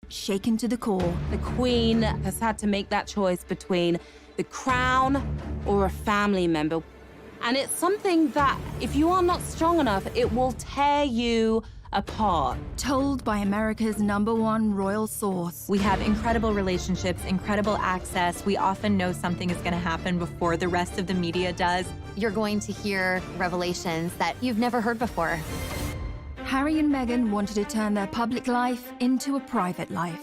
shaken to the core. The Queen has had to make that choice between the crown or a family member. And it's something that, if you are not strong enough, it will tear you apart. Told by America's #1 royal source. We have incredible relationships, incredible access. We often know something is going to happen before the rest of the media does. You're going to hear revelations that you've never heard before. Harry and Meghan wanted to turn their public life into a private life.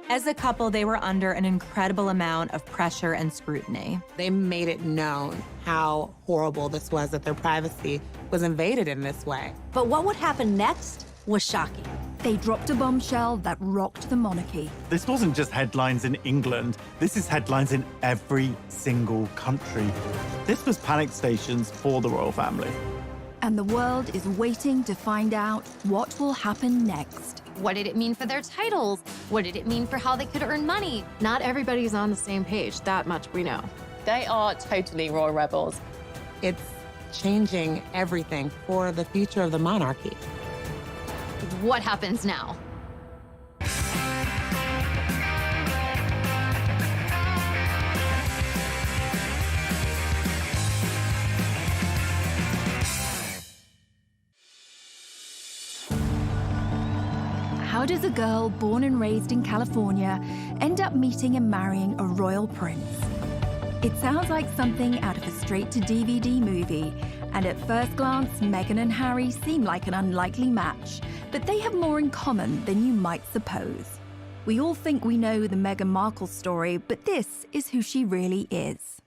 As a couple, they were under an incredible amount of pressure and scrutiny. They made it known how horrible this was, that their privacy was invaded in this way. But what would happen next was shocking. They dropped a bombshell that rocked the monarchy. This wasn't just headlines in England. This is headlines in every single country. This was panic stations for the royal family. And the world is waiting to find out what will happen next. What did it mean for their titles? What did it mean for how they could earn money? Not everybody's on the same page, that much we know. They are totally royal rebels. It's changing everything for the future of the monarchy. What happens now? How does a girl born and raised in California end up meeting and marrying a royal prince? It sounds like something out of a straight-to-DVD movie, and at first glance, Meghan and Harry seem like an unlikely match, but they have more in common than you might suppose. We all think we know the Meghan Markle story, but this is who she really is.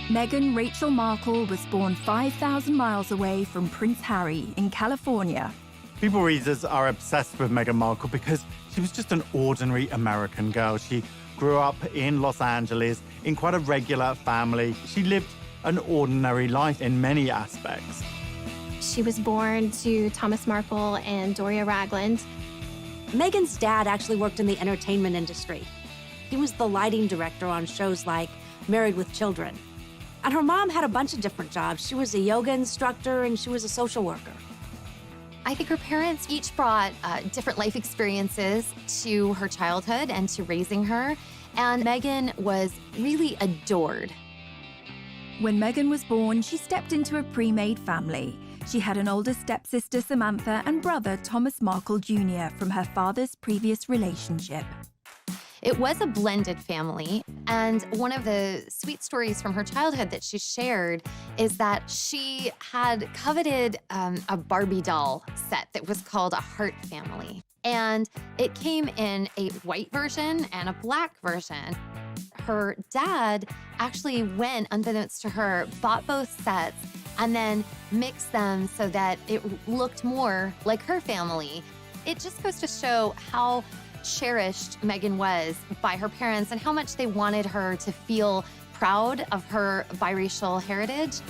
Meghan Rachel Markle was born 5,000 miles away from Prince Harry in California. People readers are obsessed with Meghan Markle because she was just an ordinary American girl. She grew up in Los Angeles in quite a regular family. She lived an ordinary life in many aspects. She was born to Thomas Markle and Doria Ragland. Meghan's dad actually worked in the entertainment industry. He was the lighting director on shows like Married with Children. And her mom had a bunch of different jobs. She was a yoga instructor and she was a social worker. I think her parents each brought different life experiences to her childhood and to raising her, and Meghan was really adored. When Meghan was born, she stepped into a pre-made family. She had an older stepsister, Samantha, and brother, Thomas Markle Jr., from her father's previous relationship. It was a blended family, and one of the sweet stories from her childhood that she shared is that she had coveted a Barbie doll set that was called a Heart Family. And it came in a white version and a black version. Her dad actually went, unbeknownst to her, bought both sets and then mixed them so that it looked more like her family. It just goes to show how cherished Meghan was by her parents and how much they wanted her to feel proud of her biracial heritage.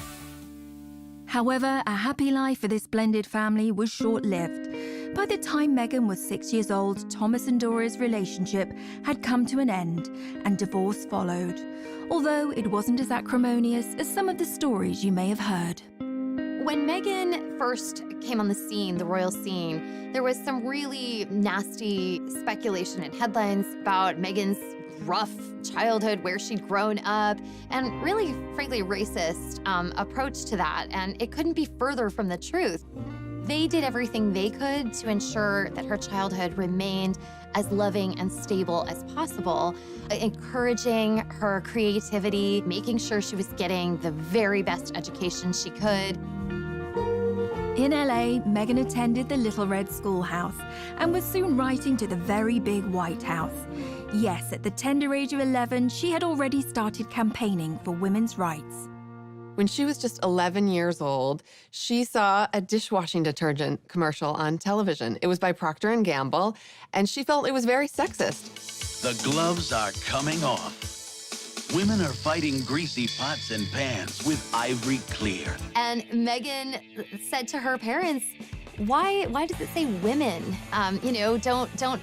However, a happy life for this blended family was short-lived. By the time Meghan was 6 years old, Thomas and Doria's relationship had come to an end and divorce followed, although it wasn't as acrimonious as some of the stories you may have heard. When Meghan first came on the scene, the royal scene, there was some really nasty speculation and headlines about Meghan's rough childhood, where she'd grown up, and really, frankly, racist approach to that. And it couldn't be further from the truth. They did everything they could to ensure that her childhood remained as loving and stable as possible, encouraging her creativity, making sure she was getting the very best education she could. In LA, Meghan attended the Little Red Schoolhouse and was soon writing to the very big White House. Yes, at the tender age of 11, she had already started campaigning for women's rights. When she was just 11 years old, she saw a dishwashing detergent commercial on television. It was by Procter & Gamble, and she felt it was very sexist. The gloves are coming off. Women are fighting greasy pots and pans with Ivory Clear. And Meghan said to her parents, why does it say women? Don't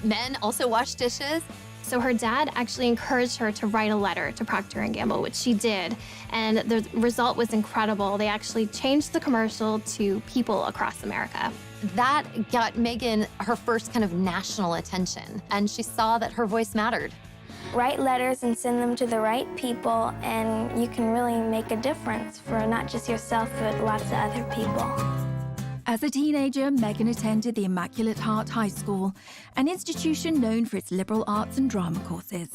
men also wash dishes? So her dad actually encouraged her to write a letter to Procter & Gamble, which she did, and the result was incredible. They actually changed the commercial to people across America. that got Meghan her first kind of national attention, and she saw that her voice mattered. Write letters and send them to the right people, and you can really make a difference for not just yourself, but lots of other people. As a teenager, Meghan attended the Immaculate Heart High School, an institution known for its liberal arts and drama courses.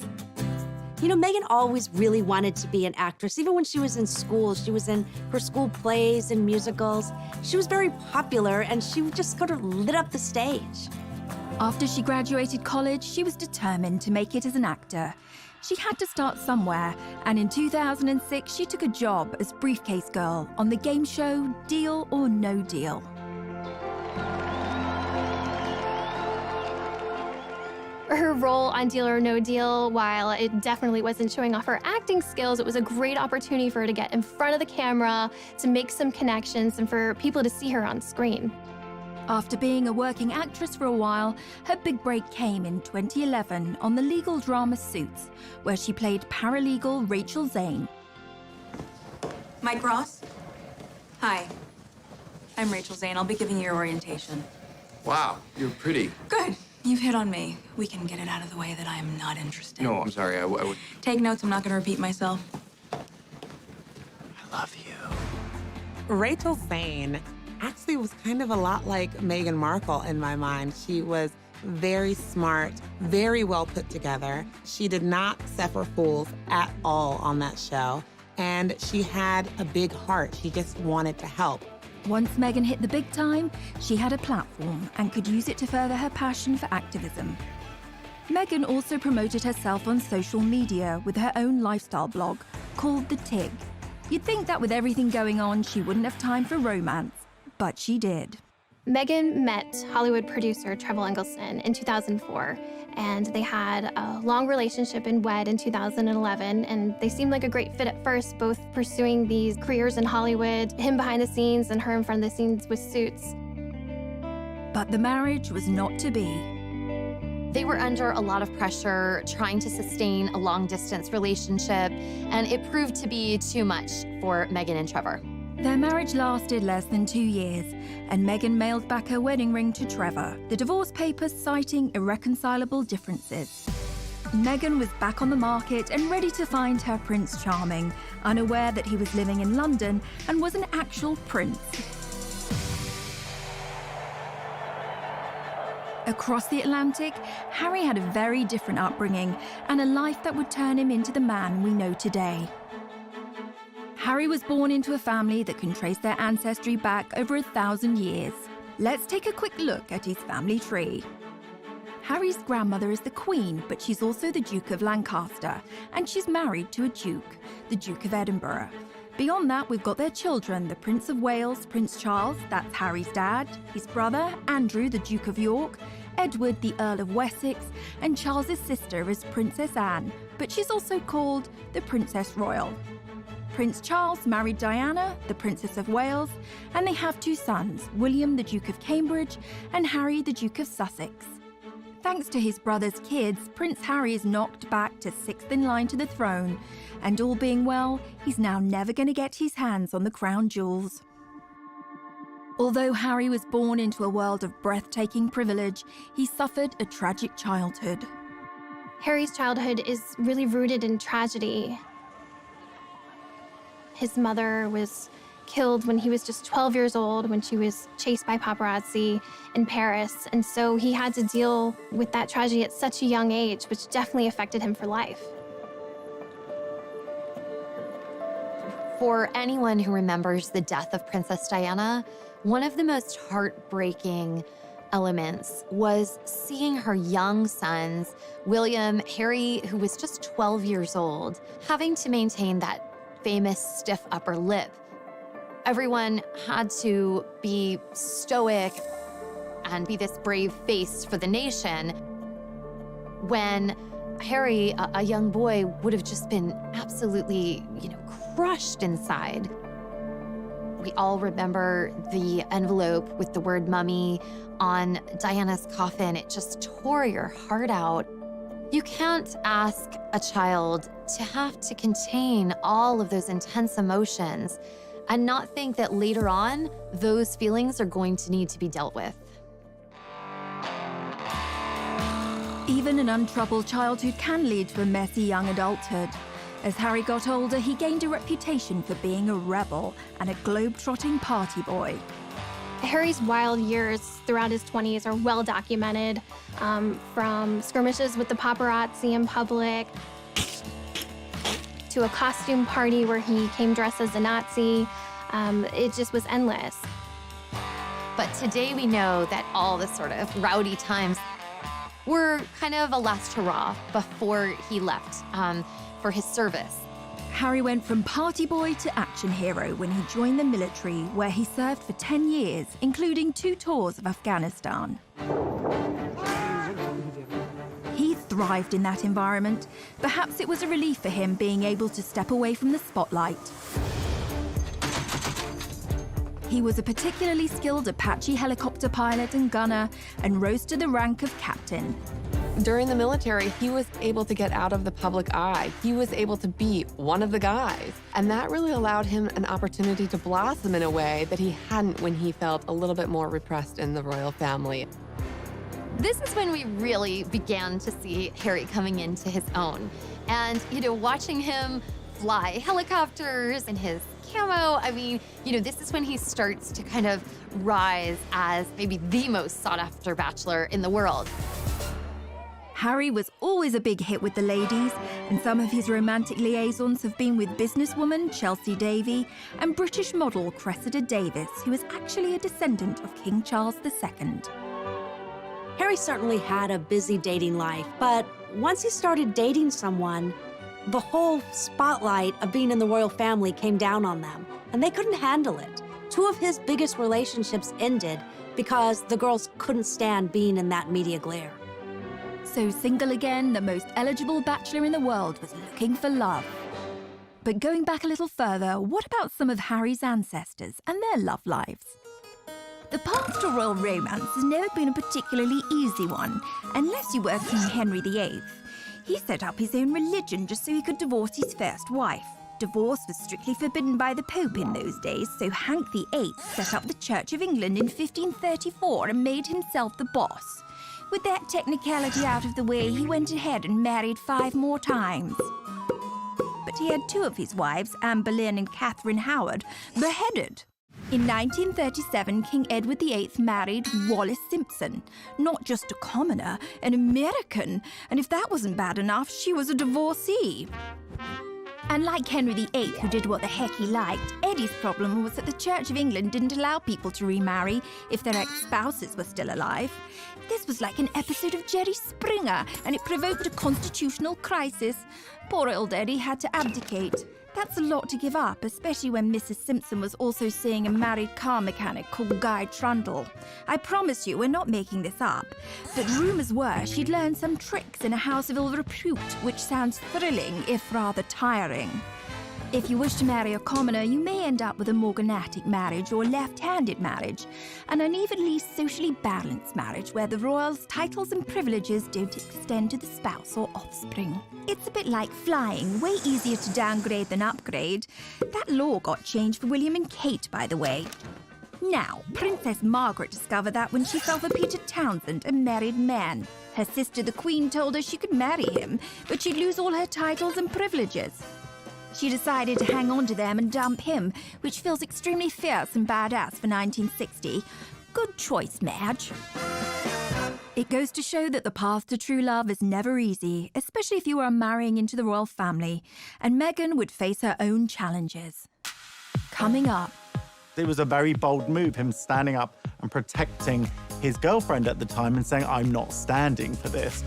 You know, Meghan always really wanted to be an actress. Even when she was in school, she was in her school plays and musicals. She was very popular, and she just sort of lit up the stage. After she graduated college, she was determined to make it as an actor. She had to start somewhere, and in 2006, she took a job as briefcase girl on the game show Deal or No Deal. Her role on Deal or No Deal, while it definitely wasn't showing off her acting skills, it was a great opportunity for her to get in front of the camera, to make some connections, and for people to see her on screen. After being a working actress for a while, her big break came in 2011 on the legal drama Suits, where she played paralegal Rachel Zane. Mike Ross? Hi. I'm Rachel Zane. I'll be giving you your orientation. Wow, you're pretty. Good. You've hit on me. We can get it out of the way that I am not interested. No, I'm sorry. I would. Take notes. I'm not going to repeat myself. I love you. Rachel Zane actually was kind of a lot like Meghan Markle in my mind. She was very smart, very well put together. She did not suffer fools at all on that show. And she had a big heart. She just wanted to help. Once Meghan hit the big time, she had a platform and could use it to further her passion for activism. Meghan also promoted herself on social media with her own lifestyle blog called The Tig. You'd think that with everything going on, she wouldn't have time for romance, but she did. Meghan met Hollywood producer Trevor Engelson in 2004, and they had a long relationship and wed in 2011, and they seemed like a great fit at first, both pursuing these careers in Hollywood, him behind the scenes and her in front of the scenes with Suits. But the marriage was not to be. They were under a lot of pressure trying to sustain a long-distance relationship, and it proved to be too much for Meghan and Trevor. Their marriage lasted less than 2 years, and Meghan mailed back her wedding ring to Trevor, the divorce papers citing irreconcilable differences. Meghan was back on the market and ready to find her Prince Charming, unaware that he was living in London and was an actual prince. Across the Atlantic, Harry had a very different upbringing and a life that would turn him into the man we know today. Harry was born into a family that can trace their ancestry back over 1,000 years. Let's take a quick look at his family tree. Harry's grandmother is the Queen, but she's also the Duke of Lancaster, and she's married to a Duke, the Duke of Edinburgh. Beyond that, we've got their children, the Prince of Wales, Prince Charles, that's Harry's dad, his brother, Andrew, the Duke of York, Edward, the Earl of Wessex, and Charles's sister is Princess Anne, but she's also called the Princess Royal. Prince Charles married Diana, the Princess of Wales, and they have 2 sons, William, the Duke of Cambridge, and Harry, the Duke of Sussex. Thanks to his brother's kids, Prince Harry is knocked back to 6th in line to the throne, and all being well, he's now never going to get his hands on the crown jewels. Although Harry was born into a world of breathtaking privilege, he suffered a tragic childhood. Harry's childhood is really rooted in tragedy. His mother was killed when he was just 12 years old, when she was chased by paparazzi in Paris. And so he had to deal with that tragedy at such a young age, which definitely affected him for life. For anyone who remembers the death of Princess Diana, one of the most heartbreaking elements was seeing her young sons, William, Harry, who was just 12 years old, having to maintain that famous stiff upper lip. Everyone had to be stoic and be this brave face for the nation when Harry, a young boy, would have just been absolutely, crushed inside. We all remember the envelope with the word mummy on Diana's coffin. It just tore your heart out. You can't ask a child to have to contain all of those intense emotions and not think that later on, those feelings are going to need to be dealt with. Even an untroubled childhood can lead to a messy young adulthood. As Harry got older, he gained a reputation for being a rebel and a globe-trotting party boy. Harry's wild years throughout his 20s are well documented, from skirmishes with the paparazzi in public to a costume party where he came dressed as a Nazi. It just was endless. But today we know that all the sort of rowdy times were kind of a last hurrah before he left for his service. Harry went from party boy to action hero when he joined the military, where he served for 10 years, including 2 tours of Afghanistan. He thrived in that environment. Perhaps it was a relief for him being able to step away from the spotlight. He was a particularly skilled Apache helicopter pilot and gunner and rose to the rank of captain. During the military, he was able to get out of the public eye. He was able to be one of the guys. And that really allowed him an opportunity to blossom in a way that he hadn't when he felt a little bit more repressed in the royal family. This is when we really began to see Harry coming into his own. And, watching him fly helicopters in his camo, this is when he starts to kind of rise as maybe the most sought-after bachelor in the world. Harry was always a big hit with the ladies, and some of his romantic liaisons have been with businesswoman Chelsea Davy and British model Cressida Davis, who is actually a descendant of King Charles II. Harry certainly had a busy dating life, but once he started dating someone, the whole spotlight of being in the royal family came down on them, and they couldn't handle it. 2 of his biggest relationships ended because the girls couldn't stand being in that media glare. So single again, the most eligible bachelor in the world was looking for love. But going back a little further, what about some of Harry's ancestors and their love lives? The path to royal romance has never been a particularly easy one, unless you were King Henry VIII. He set up his own religion just so he could divorce his first wife. Divorce was strictly forbidden by the Pope in those days, so Hank VIII set up the Church of England in 1534 and made himself the boss. With that technicality out of the way, he went ahead and married 5 more times. But he had 2 of his wives, Anne Boleyn and Catherine Howard, beheaded. In 1937, King Edward VIII married Wallis Simpson, not just a commoner, an American, and if that wasn't bad enough, she was a divorcee. And like Henry VIII, who did what the heck he liked, Eddie's problem was that the Church of England didn't allow people to remarry if their ex-spouses were still alive. This was like an episode of Jerry Springer, and it provoked a constitutional crisis. Poor old Eddie had to abdicate. That's a lot to give up, especially when Mrs. Simpson was also seeing a married car mechanic called Guy Trundle. I promise you, we're not making this up. But rumours were she'd learned some tricks in a house of ill repute, which sounds thrilling, if rather tiring. If you wish to marry a commoner, you may end up with a morganatic marriage or left-handed marriage, an unevenly socially balanced marriage where the royals' titles and privileges don't extend to the spouse or offspring. It's a bit like flying, way easier to downgrade than upgrade. That law got changed for William and Kate, by the way. Now, Princess Margaret discovered that when she fell for Peter Townsend, a married man. Her sister, the Queen, told her she could marry him, but she'd lose all her titles and privileges. She decided to hang on to them and dump him, which feels extremely fierce and badass for 1960. Good choice, Madge. It goes to show that the path to true love is never easy, especially if you are marrying into the royal family, and Meghan would face her own challenges. Coming up. It was a very bold move, him standing up and protecting his girlfriend at the time and saying, I'm not standing for this.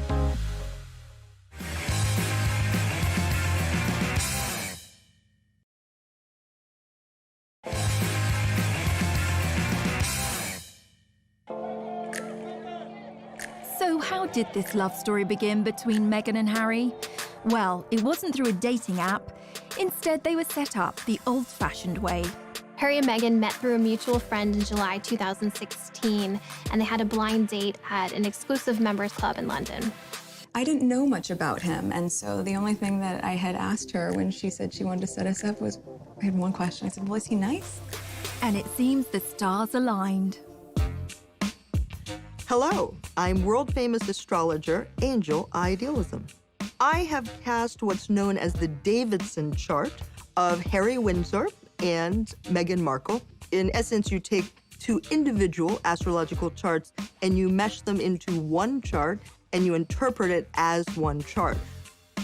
So how did this love story begin between Meghan and Harry? Well, it wasn't through a dating app. Instead, they were set up the old-fashioned way. Harry and Meghan met through a mutual friend in July 2016, and they had a blind date at an exclusive members club in London. I didn't know much about him, and so the only thing that I had asked her when she said she wanted to set us up was, I had one question. I said, well, is he nice? And it seems the stars aligned. Hello, I'm world-famous astrologer Angel Idealism. I have cast what's known as the Davidson chart of Harry Windsor and Meghan Markle. In essence, you take two individual astrological charts and you mesh them into one chart and you interpret it as one chart.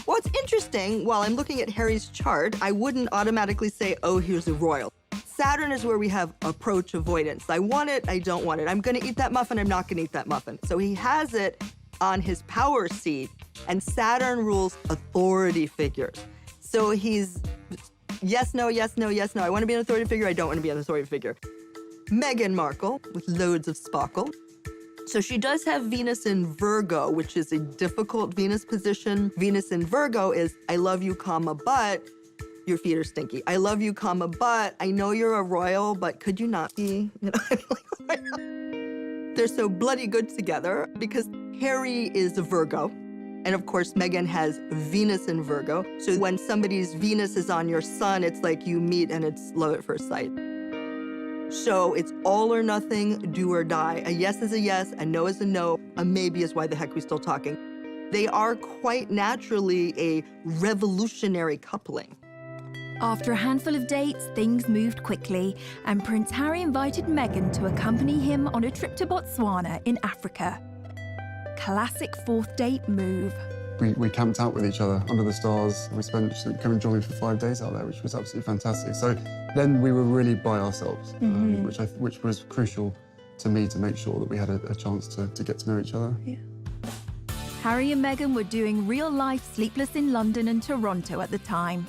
What's interesting, while I'm looking at Harry's chart, I wouldn't automatically say, oh, here's a royal. Saturn is where we have approach avoidance. I want it, I don't want it. I'm gonna eat that muffin, I'm not gonna eat that muffin. So he has it on his power seat, and Saturn rules authority figures. So he's yes, no, yes, no, yes, no. I wanna be an authority figure, I don't wanna be an authority figure. Meghan Markle, with loads of sparkle. So she does have Venus in Virgo, which is a difficult Venus position. Venus in Virgo is, I love you, comma, but your feet are stinky. I love you, comma, but I know you're a royal, but could you not be? You know, they're so bloody good together because Harry is a Virgo. And of course, Meghan has Venus in Virgo. So when somebody's Venus is on your sun, it's like you meet and it's love at first sight. So it's all or nothing, do or die. A yes is a yes, a no is a no, a maybe is why the heck we still talking. They are quite naturally a revolutionary coupling. After a handful of dates, things moved quickly, and Prince Harry invited Meghan to accompany him on a trip to Botswana in Africa. Classic fourth date move. We camped out with each other under the stars. We spent coming join me for 5 days out there, which was absolutely fantastic. So then we were really by ourselves, which was crucial to me to make sure that we had a chance to get to know each other. Yeah. Harry and Meghan were doing real-life Sleepless in London and Toronto at the time.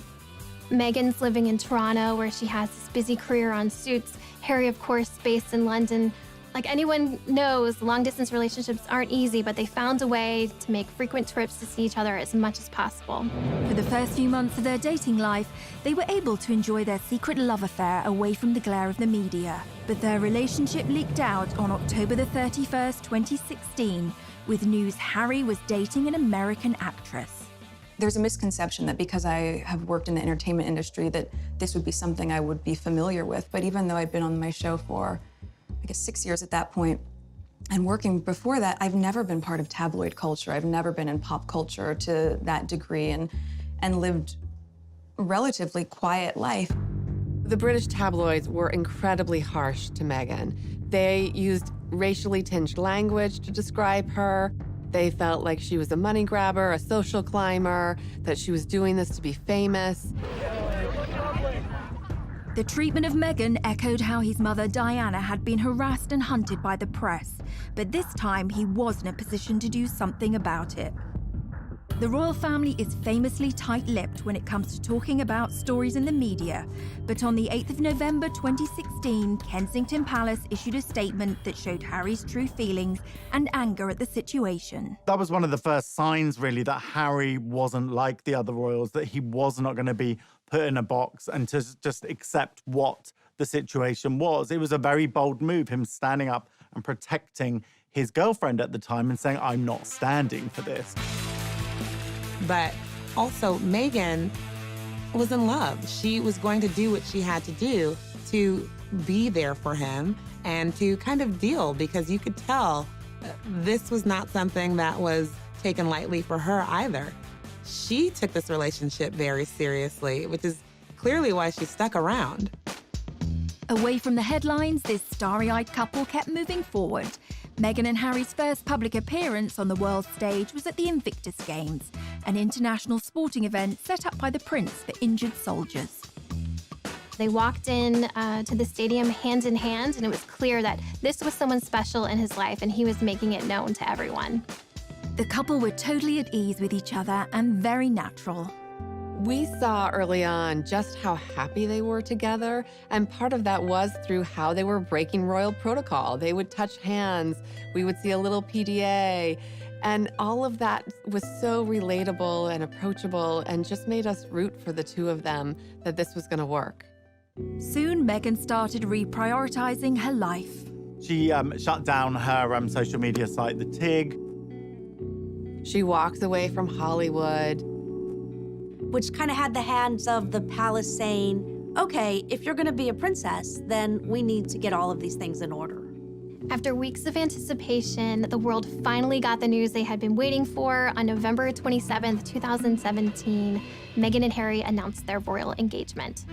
Meghan's living in Toronto, where she has this busy career on Suits. Harry, of course, based in London. Like anyone knows, long-distance relationships aren't easy, but they found a way to make frequent trips to see each other as much as possible. For the first few months of their dating life, they were able to enjoy their secret love affair away from the glare of the media. But their relationship leaked out on October the 31st, 2016, with news Harry was dating an American actress. There's a misconception that because I have worked in the entertainment industry that this would be something I would be familiar with. But even though I'd been on my show for, I guess, 6 years at that point, and working before that, I've never been part of tabloid culture. I've never been in pop culture to that degree and lived a relatively quiet life. The British tabloids were incredibly harsh to Meghan. They used racially tinged language to describe her. They felt like she was a money grabber, a social climber, that she was doing this to be famous. The treatment of Meghan echoed how his mother Diana had been harassed and hunted by the press, but this time he was in a position to do something about it. The royal family is famously tight-lipped when it comes to talking about stories in the media, but on the 8th of November 2016, Kensington Palace issued a statement that showed Harry's true feelings and anger at the situation. That was one of the first signs, really, that Harry wasn't like the other royals, that he was not going to be put in a box and to just accept what the situation was. It was a very bold move, him standing up and protecting his girlfriend at the time and saying, I'm not standing for this. But also, Meghan was in love. She was going to do what she had to do to be there for him and to kind of deal, because you could tell this was not something that was taken lightly for her either. She took this relationship very seriously, which is clearly why she stuck around. Away from the headlines, this starry-eyed couple kept moving forward. Meghan and Harry's first public appearance on the world stage was at the Invictus Games, an international sporting event set up by the Prince for injured soldiers. They walked in to the stadium hand in hand, and it was clear that this was someone special in his life, and he was making it known to everyone. The couple were totally at ease with each other and very natural. We saw early on just how happy they were together, and part of that was through how they were breaking royal protocol. They would touch hands, we would see a little PDA, and all of that was so relatable and approachable and just made us root for the two of them that this was gonna work. Soon, Meghan started reprioritizing her life. She shut down her social media site, The Tig. She walks away from Hollywood. Which kind of had the hands of the palace saying, okay, if you're gonna be a princess, then we need to get all of these things in order. After weeks of anticipation, the world finally got the news they had been waiting for. On November 27th, 2017, Meghan and Harry announced their royal engagement.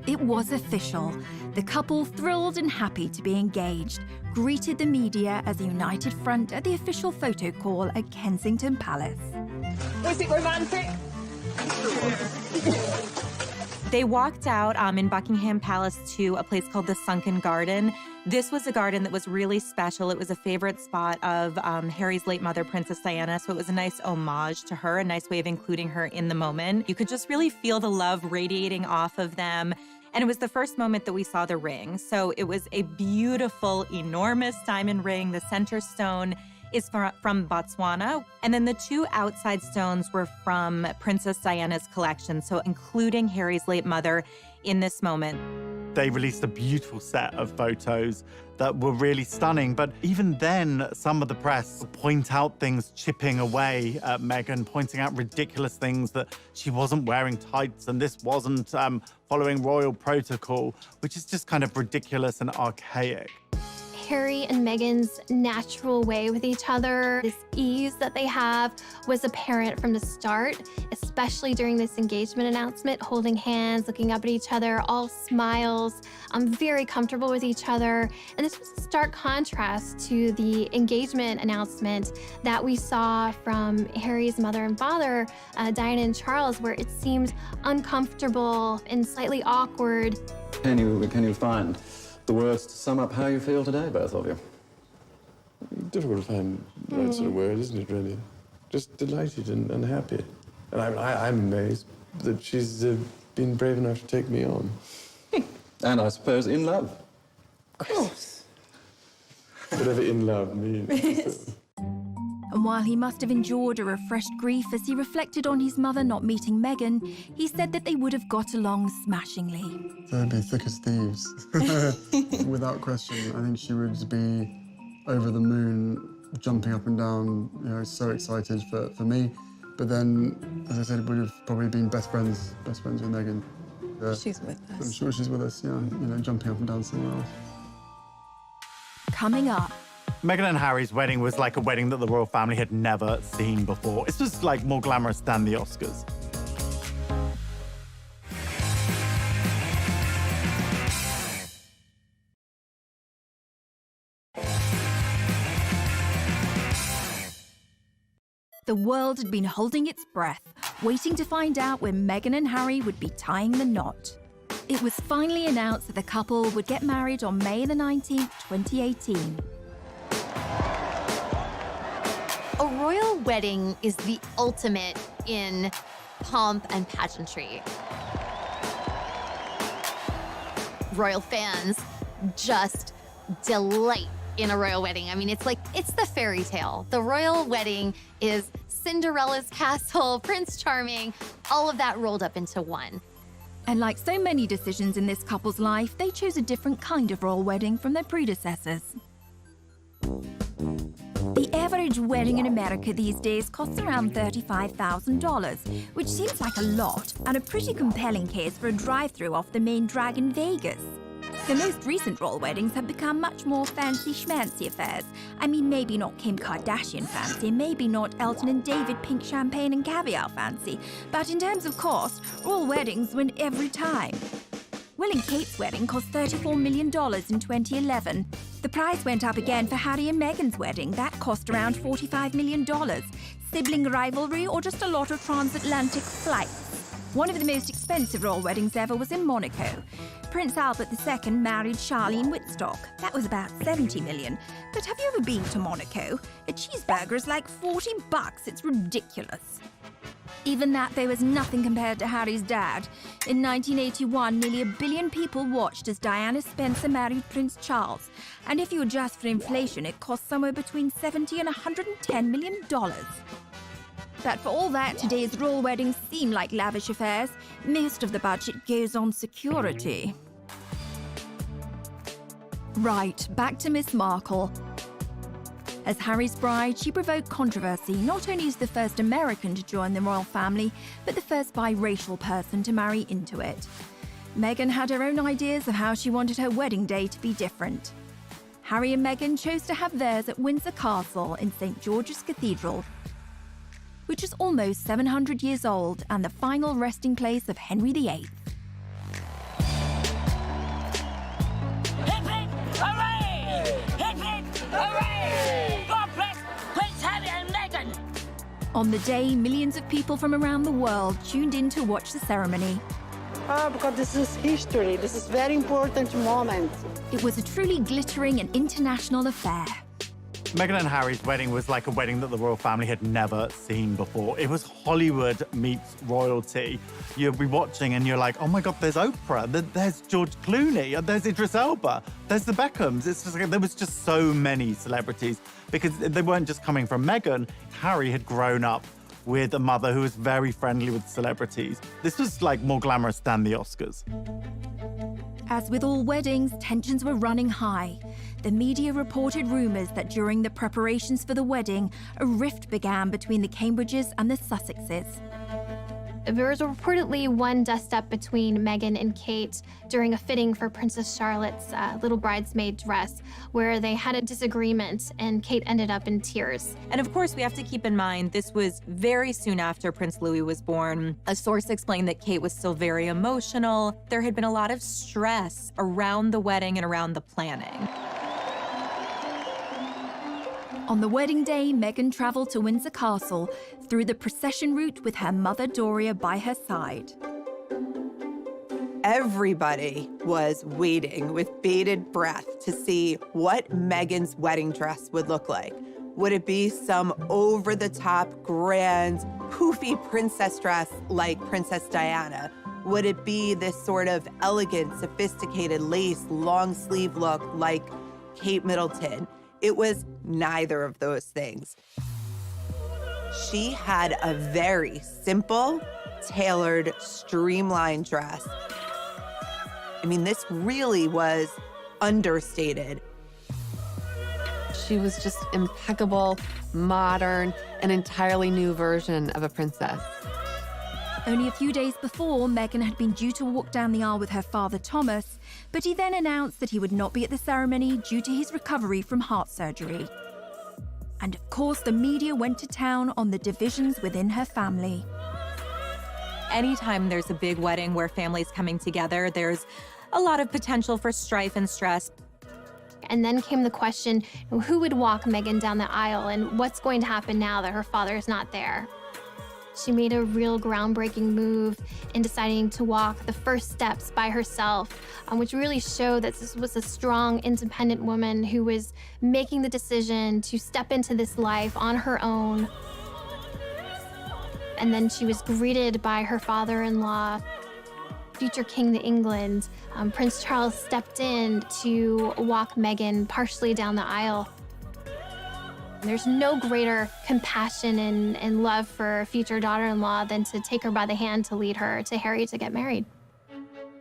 It was official. The couple, thrilled and happy to be engaged, greeted the media as a united front at the official photo call at Kensington Palace. Was it romantic? They walked out in Buckingham Palace to a place called the Sunken Garden. This was a garden that was really special. It was a favorite spot of Harry's late mother, Princess Diana, so it was a nice homage to her, a nice way of including her in the moment. You could just really feel the love radiating off of them. And it was the first moment that we saw the ring. So it was a beautiful, enormous diamond ring. The center stone is from Botswana. And then the two outside stones were from Princess Diana's collection, so including Harry's late mother in this moment. They released a beautiful set of photos that were really stunning. But even then, some of the press point out things chipping away at Meghan, pointing out ridiculous things that she wasn't wearing tights and this wasn't following royal protocol, which is just kind of ridiculous and archaic. Harry and Meghan's natural way with each other, this ease that they have, was apparent from the start, especially during this engagement announcement, holding hands, looking up at each other, all smiles, very comfortable with each other. And this was a stark contrast to the engagement announcement that we saw from Harry's mother and father, Diana and Charles, where it seemed uncomfortable and slightly awkward. Can you find the words to sum up how you feel today, both of you? Difficult to find the right sort of word, isn't it, really? Just delighted and happy. And I'm amazed that she's been brave enough to take me on. And I suppose in love. Of course. Whatever in love means. And while he must have endured a refreshed grief as he reflected on his mother not meeting Meghan, he said that they would have got along smashingly. They'd be thick as thieves, without question. I think she would be over the moon, jumping up and down, you know, so excited for me. But then, as I said, would have probably been best friends with Meghan. She's with us. I'm sure she's with us, yeah, you know, jumping up and down somewhere else. Coming up, Meghan and Harry's wedding was like a wedding that the royal family had never seen before. This was like more glamorous than the Oscars. the world had been holding its breath, waiting to find out when Meghan and Harry would be tying the knot. It was finally announced that the couple would get married on May the 19th, 2018. A royal wedding is the ultimate in pomp and pageantry. Royal fans just delight in a royal wedding. I mean, it's the fairy tale. The royal wedding is Cinderella's castle, Prince Charming, all of that rolled up into one. And like so many decisions in this couple's life, they chose a different kind of royal wedding from their predecessors. The average wedding in America these days costs around $35,000, which seems like a lot and a pretty compelling case for a drive-through off the main drag in Vegas. The most recent royal weddings have become much more fancy-schmancy affairs. I mean, maybe not Kim Kardashian fancy, maybe not Elton and David pink champagne and caviar fancy, but in terms of cost, royal weddings win every time. Will and Kate's wedding cost $34 million in 2011. The price went up again for Harry and Meghan's wedding. That cost around $45 million. Sibling rivalry or just a lot of transatlantic flights? One of the most expensive royal weddings ever was in Monaco. Prince Albert II married Charlene Whitstock. That was about $70 million. But have you ever been to Monaco? A cheeseburger is like $40. It's ridiculous. Even that, though, was nothing compared to Harry's dad. In 1981, nearly 1 billion people watched as Diana Spencer married Prince Charles. And if you adjust for inflation, it cost somewhere between $70 and $110 million. But for all that, today's royal weddings seem like lavish affairs. Most of the budget goes on security. Right, back to Miss Markle. As Harry's bride, she provoked controversy not only as the first American to join the royal family, but the first biracial person to marry into it. Meghan had her own ideas of how she wanted her wedding day to be different. Harry and Meghan chose to have theirs at Windsor Castle in St. George's Cathedral, which is almost 700 years old and the final resting place of Henry VIII. Hooray! Hip hip! Hooray! God bless Prince Harry and Meghan! On the day, millions of people from around the world tuned in to watch the ceremony. Because this is history. This is very important moment. It was a truly glittering and international affair. Meghan and Harry's wedding was like a wedding that the royal family had never seen before. It was Hollywood meets royalty. You'll be watching and you're like, oh my God, there's Oprah, there's George Clooney, there's Idris Elba, there's the Beckhams. It's just like, there was just so many celebrities because they weren't just coming from Meghan. Harry had grown up with a mother who was very friendly with celebrities. This was like more glamorous than the Oscars. As with all weddings, tensions were running high. The media reported rumours that during the preparations for the wedding, a rift began between the Cambridges and the Sussexes. There was reportedly one dust-up between Meghan and Kate during a fitting for Princess Charlotte's little bridesmaid dress, where they had a disagreement and Kate ended up in tears. And of course, we have to keep in mind, this was very soon after Prince Louis was born. A source explained that Kate was still very emotional. There had been a lot of stress around the wedding and around the planning. On the wedding day, Meghan travelled to Windsor Castle through the procession route with her mother Doria by her side. Everybody was waiting with bated breath to see what Meghan's wedding dress would look like. Would it be some over-the-top, grand, poofy princess dress like Princess Diana? Would it be this sort of elegant, sophisticated lace, long-sleeve look like Kate Middleton? It was neither of those things. She had a very simple, tailored, streamlined dress. I mean, this really was understated. She was just impeccable, modern, an entirely new version of a princess. Only a few days before, Meghan had been due to walk down the aisle with her father, Thomas, but he then announced that he would not be at the ceremony due to his recovery from heart surgery. And of course, the media went to town on the divisions within her family. Anytime there's a big wedding where families coming together, there's a lot of potential for strife and stress. And then came the question, who would walk Meghan down the aisle and what's going to happen now that her father is not there? She made a real groundbreaking move in deciding to walk the first steps by herself, which really showed that this was a strong, independent woman who was making the decision to step into this life on her own. And then she was greeted by her father-in-law, future King of England. Prince Charles stepped in to walk Meghan partially down the aisle. There's no greater compassion and love for a future daughter-in-law than to take her by the hand to lead her to Harry to get married.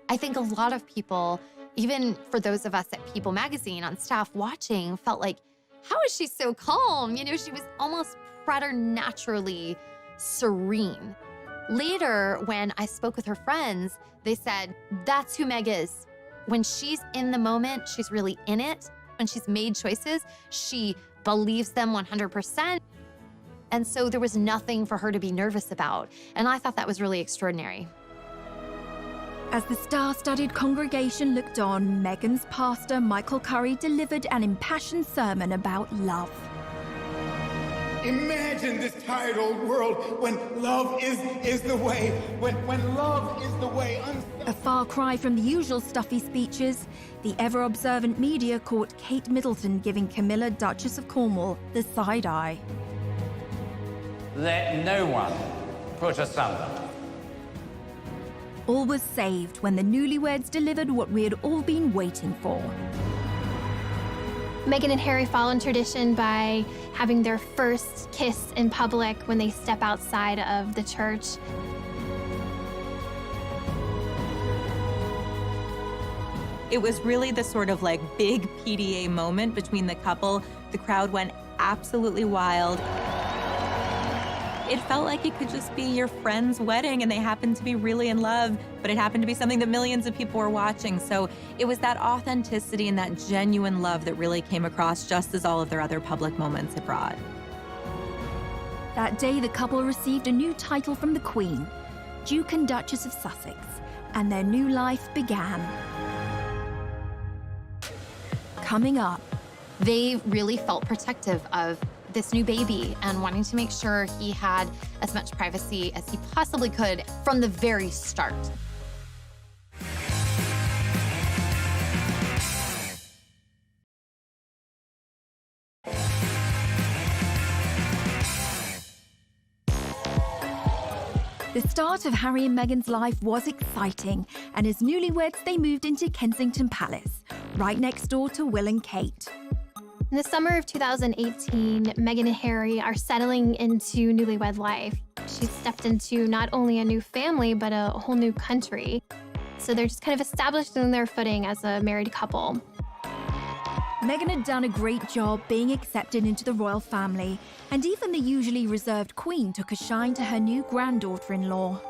I think a lot of people, even for those of us at People Magazine on staff watching, felt like, how is she so calm? You know, she was almost preternaturally serene. Later, when I spoke with her friends, they said, that's who Meg is. When she's in the moment, she's really in it. When she's made choices, she believes them 100%. And so there was nothing for her to be nervous about. And I thought that was really extraordinary. As the star-studded congregation looked on, Meghan's pastor, Michael Curry, delivered an impassioned sermon about love. Imagine this tired old world when love is the way, when love is the way. A far cry from the usual stuffy speeches, the ever-observant media caught Kate Middleton giving Camilla, Duchess of Cornwall, the side eye. Let no one put asunder. All was saved when the newlyweds delivered what we had all been waiting for. Meghan and Harry follow in tradition by having their first kiss in public when they step outside of the church. It was really the sort of like big PDA moment between the couple. The crowd went absolutely wild. It felt like it could just be your friend's wedding and they happened to be really in love, but it happened to be something that millions of people were watching. So it was that authenticity and that genuine love that really came across, just as all of their other public moments had brought. That day, the couple received a new title from the Queen, Duke and Duchess of Sussex, and their new life began. Coming up, they really felt protective of this new baby and wanting to make sure he had as much privacy as he possibly could from the very start. The start of Harry and Meghan's life was exciting, and as newlyweds, they moved into Kensington Palace, right next door to Will and Kate. In the summer of 2018, Meghan and Harry are settling into newlywed life. She's stepped into not only a new family, but a whole new country. So they're just kind of established in their footing as a married couple. Meghan had done a great job being accepted into the royal family, and even the usually reserved Queen took a shine to her new granddaughter-in-law.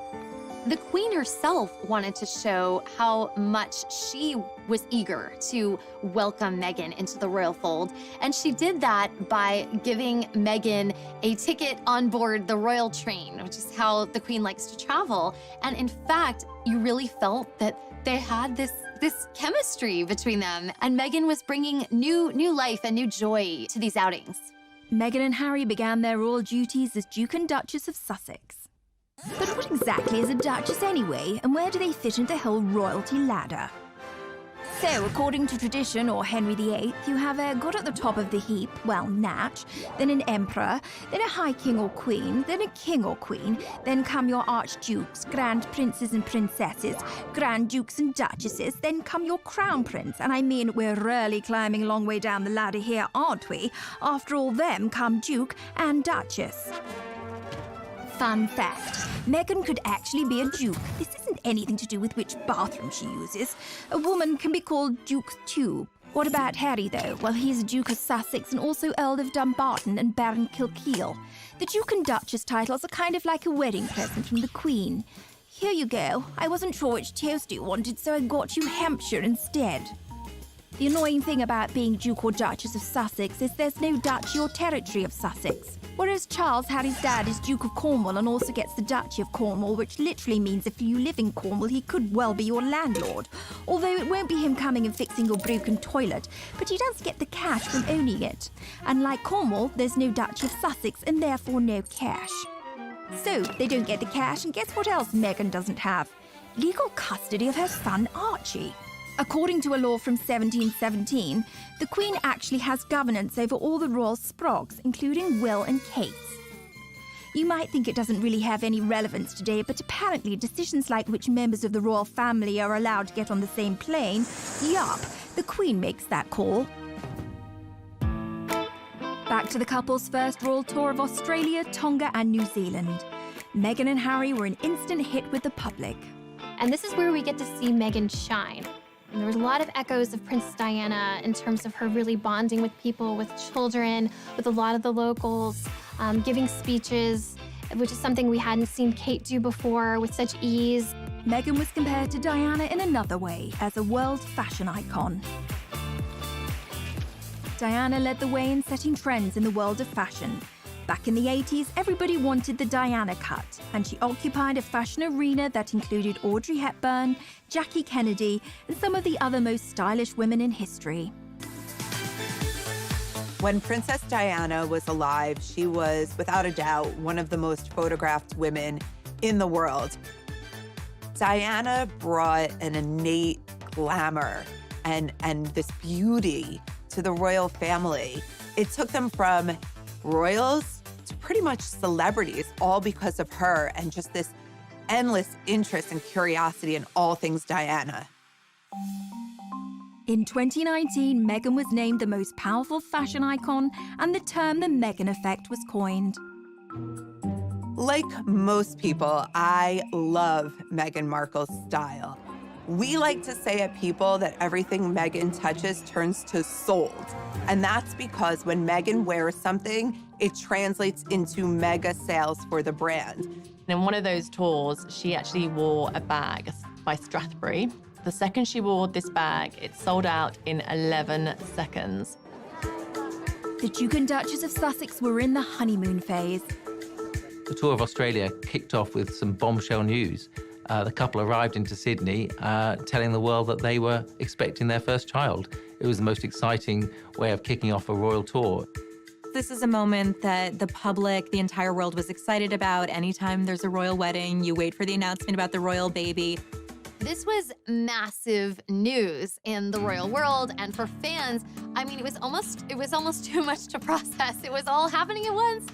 The Queen herself wanted to show how much she was eager to welcome Meghan into the royal fold, and she did that by giving Meghan a ticket on board the royal train, which is how the Queen likes to travel. And in fact, you really felt that they had this chemistry between them, and Meghan was bringing new life and new joy to these outings. Meghan and Harry began their royal duties as Duke and Duchess of Sussex. But what exactly is a duchess anyway, and where do they fit into the whole royalty ladder? So, according to tradition, or Henry VIII, you have a god at the top of the heap, well, Natch, then an emperor, then a high king or queen, then a king or queen, then come your archdukes, grand princes and princesses, grand dukes and duchesses, then come your crown prince, and I mean, we're really climbing a long way down the ladder here, aren't we? After all them come duke and duchess. Fun fact, Meghan could actually be a duke. This isn't anything to do with which bathroom she uses. A woman can be called Duke too. What about Harry, though? Well, he's a Duke of Sussex and also Earl of Dumbarton and Baron Kilkeel. The Duke and Duchess titles are kind of like a wedding present from the Queen. Here you go. I wasn't sure which toast you wanted, so I got you Hampshire instead. The annoying thing about being Duke or Duchess of Sussex is there's no duchy or territory of Sussex. Whereas Charles, Harry's dad, is Duke of Cornwall and also gets the Duchy of Cornwall, which literally means if you live in Cornwall, he could well be your landlord. Although it won't be him coming and fixing your broken toilet, but he does get the cash from owning it. And like Cornwall, there's no Duchy of Sussex and therefore no cash. So they don't get the cash, and guess what else Meghan doesn't have? Legal custody of her son Archie. According to a law from 1717, the Queen actually has governance over all the royal sprogs, including Will and Kate's. You might think it doesn't really have any relevance today, but apparently decisions like which members of the royal family are allowed to get on the same plane, yup, the Queen makes that call. Back to the couple's first royal tour of Australia, Tonga and New Zealand. Meghan and Harry were an instant hit with the public. And this is where we get to see Meghan shine. And there was a lot of echoes of Princess Diana in terms of her really bonding with people, with children, with a lot of the locals, giving speeches, which is something we hadn't seen Kate do before with such ease. Meghan was compared to Diana in another way, as a world fashion icon. Diana led the way in setting trends in the world of fashion. Back in the 80s, everybody wanted the Diana cut, and she occupied a fashion arena that included Audrey Hepburn, Jackie Kennedy, and some of the other most stylish women in history. When Princess Diana was alive, she was, without a doubt, one of the most photographed women in the world. Diana brought an innate glamour and this beauty to the royal family. It took them from royals to pretty much celebrities, all because of her and just this endless interest and curiosity in all things Diana. In 2019, Meghan was named the most powerful fashion icon, and the term the Meghan effect was coined. Like most people, I love Meghan Markle's style. We like to say at People that everything Meghan touches turns to sold. And that's because when Meghan wears something, it translates into mega sales for the brand. In one of those tours, she actually wore a bag by Strathbury. The second she wore this bag, it sold out in 11 seconds. The Duke and Duchess of Sussex were in the honeymoon phase. The tour of Australia kicked off with some bombshell news. The couple arrived into Sydney telling the world that they were expecting their first child. It was the most exciting way of kicking off a royal tour. This is a moment that the public, the entire world was excited about. Anytime there's a royal wedding, you wait for the announcement about the royal baby. This was massive news in the royal world, and for fans, I mean, it was almost too much to process. It was all happening at once.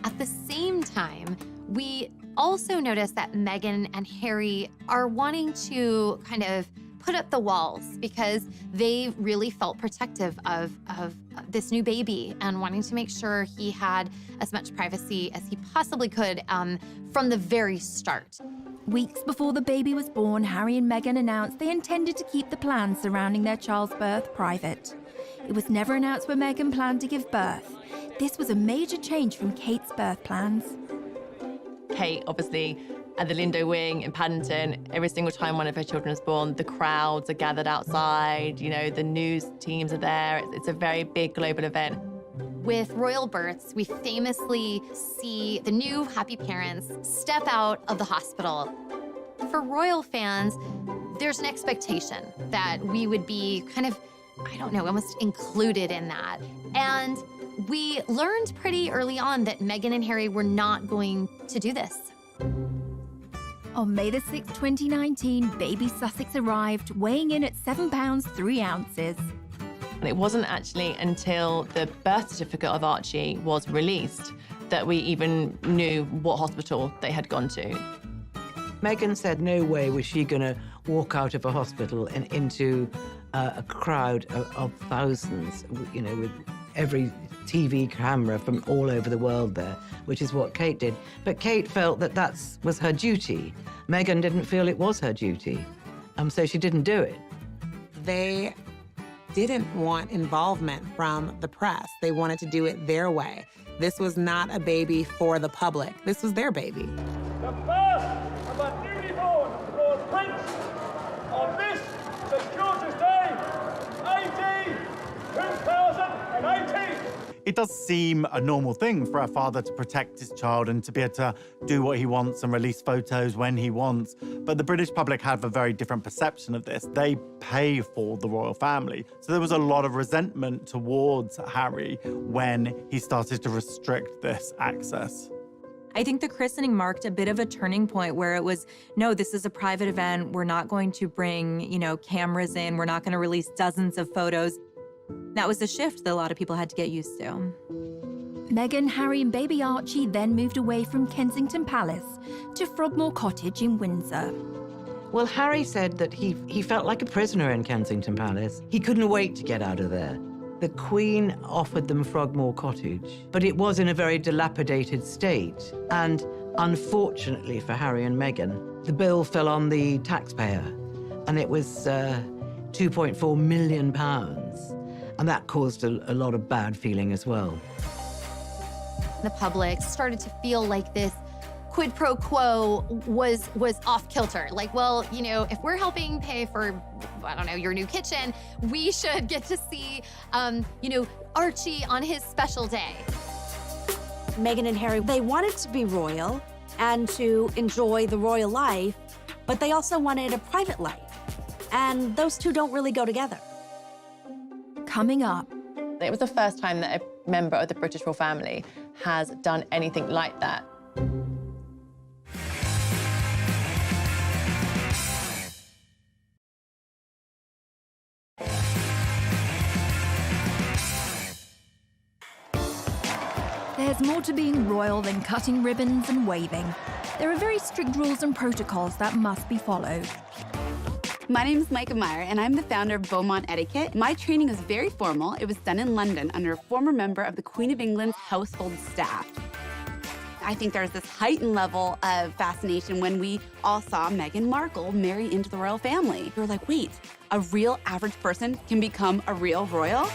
At the same time, we also noticed that Meghan and Harry are wanting to kind of put up the walls because they really felt protective of this new baby and wanting to make sure he had as much privacy as he possibly could from the very start. Weeks before the baby was born, Harry and Meghan announced they intended to keep the plans surrounding their child's birth private. It was never announced where Meghan planned to give birth. This was a major change from Kate's birth plans. Kate, obviously, at the Lindo Wing in Paddington, every single time one of her children is born, the crowds are gathered outside, you know, the news teams are there. It's a very big global event. With royal births, we famously see the new happy parents step out of the hospital. For royal fans, there's an expectation that we would be kind of, I don't know, almost included in that. And we learned pretty early on that Meghan and Harry were not going to do this. On May the 6th, 2019, baby Sussex arrived, weighing in at 7 pounds 3 ounces. And it wasn't actually until the birth certificate of Archie was released that we even knew what hospital they had gone to. Meghan said no way was she going to walk out of a hospital and into a crowd of thousands, you know, with every TV camera from all over the world there, which is what Kate did. But Kate felt that that was her duty. Meghan didn't feel it was her duty, so she didn't do it. They didn't want involvement from the press. They wanted to do it their way. This was not a baby for the public. This was their baby. The birth of a newly born Lord Prince on this, St. George's Day, AD 2018. It does seem a normal thing for a father to protect his child and to be able to do what he wants and release photos when he wants. But the British public have a very different perception of this. They pay for the royal family. So there was a lot of resentment towards Harry when he started to restrict this access. I think the christening marked a bit of a turning point where it was, no, this is a private event. We're not going to bring, you know, cameras in. We're not going to release dozens of photos. That was a shift that a lot of people had to get used to. Meghan, Harry and baby Archie then moved away from Kensington Palace to Frogmore Cottage in Windsor. Well, Harry said that he felt like a prisoner in Kensington Palace. He couldn't wait to get out of there. The Queen offered them Frogmore Cottage, but it was in a very dilapidated state. And unfortunately for Harry and Meghan, the bill fell on the taxpayer, and it was £2.4 million. And that caused a lot of bad feeling as well. The public started to feel like this quid pro quo was off kilter. Like, well, you know, if we're helping pay for, I don't know, your new kitchen, we should get to see, you know, Archie on his special day. Meghan and Harry, they wanted to be royal and to enjoy the royal life, but they also wanted a private life. And those two don't really go together. Coming up. It was the first time that a member of the British royal family has done anything like that. There's more to being royal than cutting ribbons and waving. There are very strict rules and protocols that must be followed. My name is Micah Meyer, and I'm the founder of Beaumont Etiquette. My training was very formal. It was done in London under a former member of the Queen of England's household staff. I think there's this heightened level of fascination when we all saw Meghan Markle marry into the royal family. We were like, wait, a real average person can become a real royal?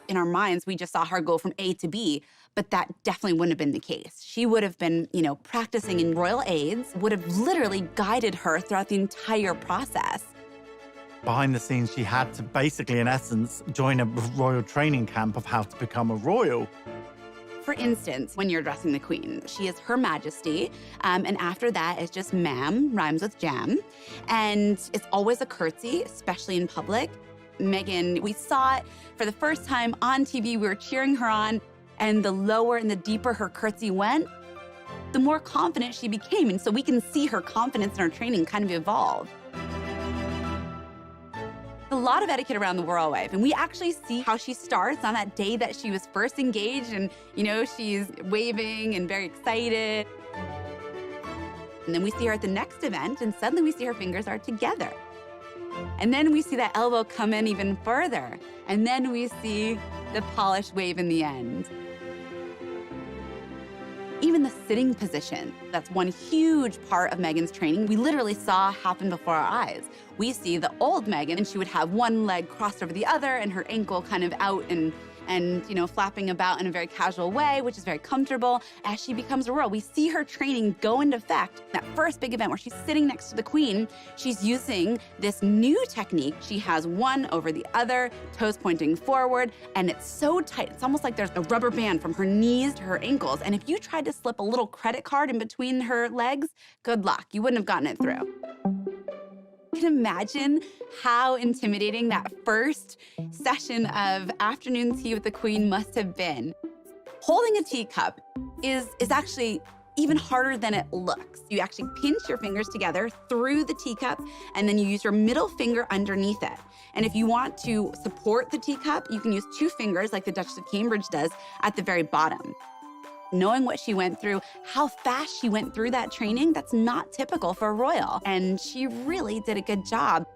In our minds, we just saw her go from A to B, but that definitely wouldn't have been the case. She would have been, practicing in royal aids, would have literally guided her throughout the entire process. Behind the scenes, she had to basically, in essence, join a royal training camp of how to become a royal. For instance, when you're addressing the Queen, she is Her Majesty, and after that it's just ma'am, rhymes with jam. And it's always a curtsy, especially in public. Meghan, we saw it for the first time on TV, we were cheering her on, and the lower and the deeper her curtsy went, the more confident she became. And so we can see her confidence in her training kind of evolve. A lot of etiquette around the royal wife, and we actually see how she starts on that day that she was first engaged, and she's waving and very excited. And then we see her at the next event, and suddenly we see her fingers are together. And then we see that elbow come in even further, and then we see the polished wave in the end. Even the sitting position, that's one huge part of Meghan's training, we literally saw happen before our eyes. We see the old Meghan, and she would have one leg crossed over the other and her ankle kind of out and flapping about in a very casual way, which is very comfortable. As she becomes a royal, we see her training go into effect. That first big event where she's sitting next to the Queen, she's using this new technique. She has one over the other, toes pointing forward, and it's so tight. It's almost like there's a rubber band from her knees to her ankles. And if you tried to slip a little credit card in between her legs, good luck. You wouldn't have gotten it through. You can imagine how intimidating that first session of afternoon tea with the Queen must have been. Holding a teacup is actually even harder than it looks. You actually pinch your fingers together through the teacup, and then you use your middle finger underneath it. And if you want to support the teacup, you can use 2 fingers like the Duchess of Cambridge does at the very bottom. Knowing what she went through, how fast she went through that training, that's not typical for a royal. And she really did a good job.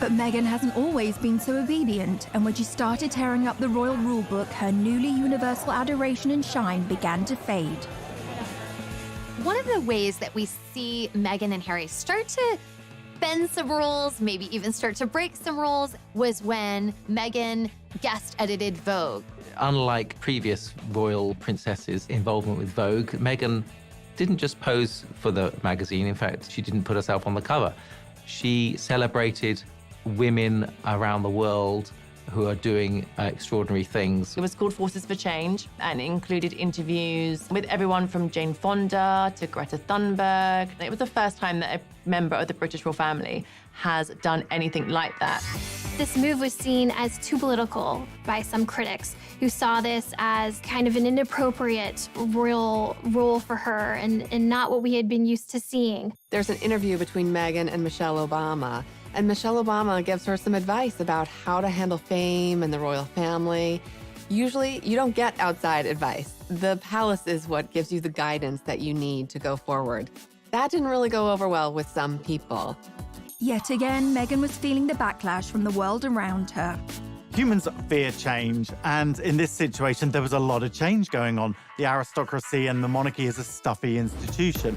But Meghan hasn't always been so obedient, and when she started tearing up the royal rulebook, her newly universal adoration and shine began to fade. One of the ways that we see Meghan and Harry start to bend some rules, maybe even start to break some rules, was when Meghan guest edited Vogue. Unlike previous royal princesses' involvement with Vogue, Meghan didn't just pose for the magazine. In fact, she didn't put herself on the cover. She celebrated women around the world who are doing extraordinary things. It was called Forces for Change and included interviews with everyone from Jane Fonda to Greta Thunberg. It was the first time that a member of the British royal family has done anything like that. This move was seen as too political by some critics who saw this as kind of an inappropriate royal role for her and not what we had been used to seeing. There's an interview between Meghan and Michelle Obama, and Michelle Obama gives her some advice about how to handle fame and the royal family. Usually, you don't get outside advice. The palace is what gives you the guidance that you need to go forward. That didn't really go over well with some people. Yet again, Meghan was feeling the backlash from the world around her. Humans fear change, and in this situation, there was a lot of change going on. The aristocracy and the monarchy is a stuffy institution.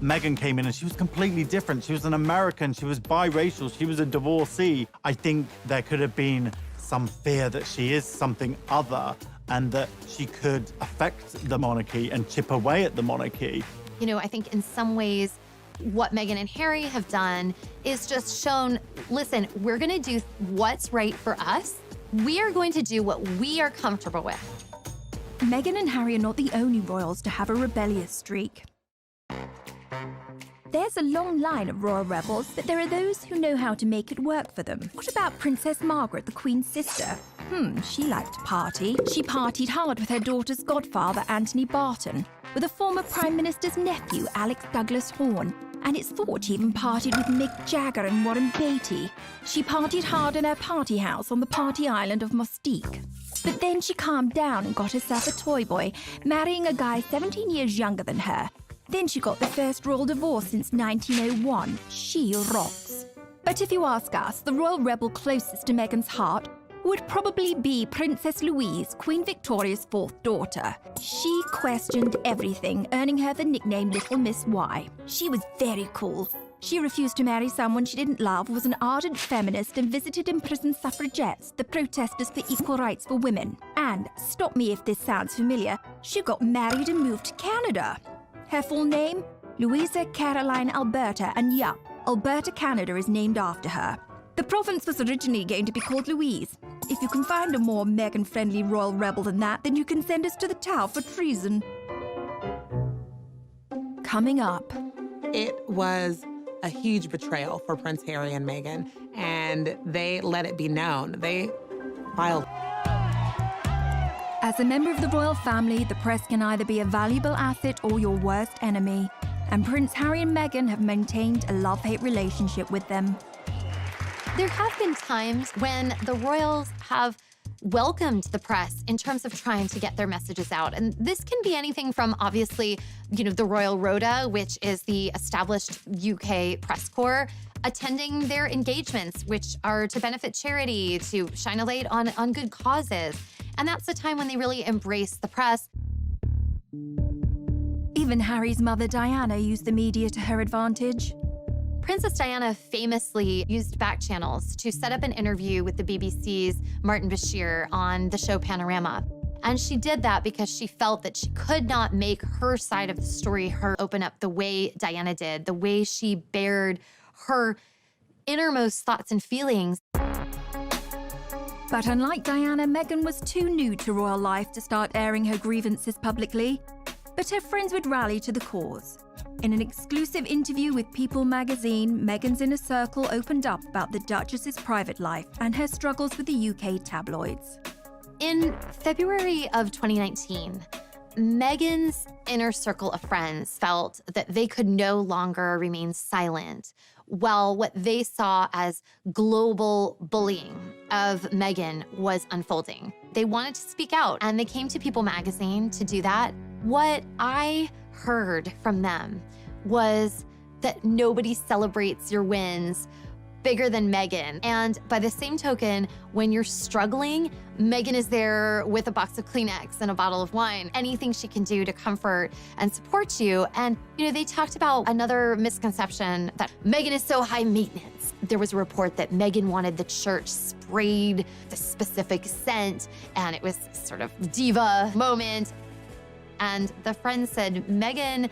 Meghan came in and she was completely different. She was an American, she was biracial, she was a divorcee. I think there could have been some fear that she is something other and that she could affect the monarchy and chip away at the monarchy. I think in some ways, what Meghan and Harry have done is just shown, listen, we're gonna do what's right for us. We are going to do what we are comfortable with. Meghan and Harry are not the only royals to have a rebellious streak. There's a long line of royal rebels, but there are those who know how to make it work for them. What about Princess Margaret, the Queen's sister? She liked to party. She partied hard with her daughter's godfather, Anthony Barton, with a former Prime Minister's nephew, Alex Douglas Horne, and it's thought she even partied with Mick Jagger and Warren Beatty. She partied hard in her party house on the party island of Mustique. But then she calmed down and got herself a toy boy, marrying a guy 17 years younger than her. Then she got the first royal divorce since 1901. She rocks. But if you ask us, the royal rebel closest to Meghan's heart would probably be Princess Louise, Queen Victoria's fourth daughter. She questioned everything, earning her the nickname Little Miss Y. She was very cool. She refused to marry someone she didn't love, was an ardent feminist, and visited imprisoned suffragettes, the protesters for equal rights for women. And, stop me if this sounds familiar, she got married and moved to Canada. Her full name? Louisa Caroline Alberta, and yup, Alberta, Canada is named after her. The province was originally going to be called Louise. If you can find a more Meghan-friendly royal rebel than that, then you can send us to the Tower for treason. Coming up. It was a huge betrayal for Prince Harry and Meghan, and they let it be known. They filed. As a member of the royal family, the press can either be a valuable asset or your worst enemy. And Prince Harry and Meghan have maintained a love-hate relationship with them. There have been times when the royals have welcomed the press in terms of trying to get their messages out. And this can be anything from, obviously, the Royal Rota, which is the established UK press corps, attending their engagements, which are to benefit charity, to shine a light on good causes. And that's the time when they really embrace the press. Even Harry's mother, Diana, used the media to her advantage. Princess Diana famously used back channels to set up an interview with the BBC's Martin Bashir on the show Panorama. And she did that because she felt that she could not make her side of the story open up the way Diana did, the way she bared her innermost thoughts and feelings. But unlike Diana, Meghan was too new to royal life to start airing her grievances publicly. But her friends would rally to the cause. In an exclusive interview with People magazine, Meghan's inner circle opened up about the Duchess's private life and her struggles with the UK tabloids. In February of 2019, Meghan's inner circle of friends felt that they could no longer remain silent while what they saw as global bullying of Meghan was unfolding. They wanted to speak out, and they came to People magazine to do that. What I heard from them was that nobody celebrates your wins bigger than Meghan. And by the same token, when you're struggling, Meghan is there with a box of Kleenex and a bottle of wine, anything she can do to comfort and support you. And, they talked about another misconception that Meghan is so high maintenance. There was a report that Meghan wanted the church sprayed the specific scent, and it was sort of diva moment. And the friend said, Meghan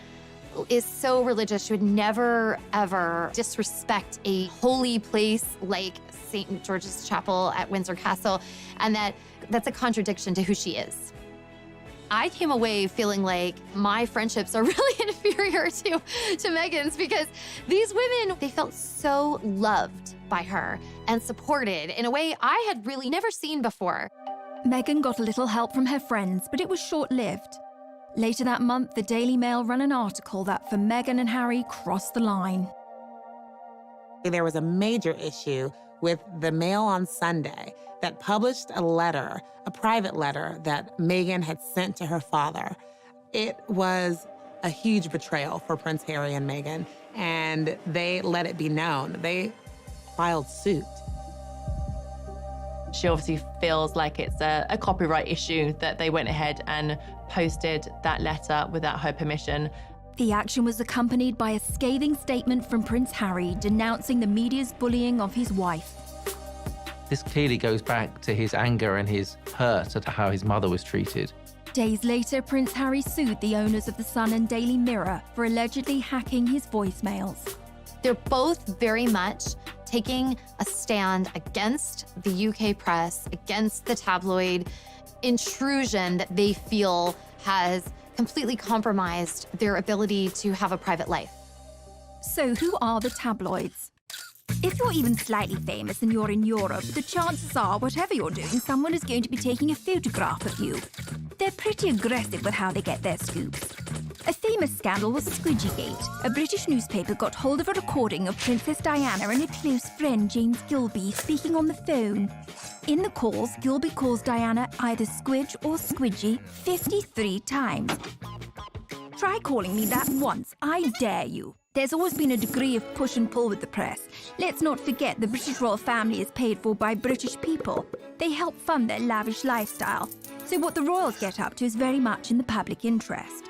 is so religious, she would never, ever disrespect a holy place like St. George's Chapel at Windsor Castle, and that's a contradiction to who she is. I came away feeling like my friendships are really inferior to Meghan's, because these women, they felt so loved by her and supported in a way I had really never seen before. Meghan got a little help from her friends, but it was short-lived. Later that month, the Daily Mail ran an article that for Meghan and Harry crossed the line. There was a major issue with the Mail on Sunday that published a letter, a private letter that Meghan had sent to her father. It was a huge betrayal for Prince Harry and Meghan, and they let it be known. They filed suit. She obviously feels like it's a copyright issue that they went ahead and posted that letter without her permission. The action was accompanied by a scathing statement from Prince Harry denouncing the media's bullying of his wife. This clearly goes back to his anger and his hurt at how his mother was treated. Days later, Prince Harry sued the owners of The Sun and Daily Mirror for allegedly hacking his voicemails. They're both very much taking a stand against the UK press, against the tabloid intrusion that they feel has completely compromised their ability to have a private life. So who are the tabloids? If you're even slightly famous and you're in Europe, the chances are, whatever you're doing, someone is going to be taking a photograph of you. They're pretty aggressive with how they get their scoops. A famous scandal was Squidgygate. A British newspaper got hold of a recording of Princess Diana and her close friend James Gilby speaking on the phone. In the calls, Gilby calls Diana either Squidge or Squidgy 53 times. Try calling me that once, I dare you. There's always been a degree of push and pull with the press. Let's not forget the British royal family is paid for by British people. They help fund their lavish lifestyle. So what the royals get up to is very much in the public interest.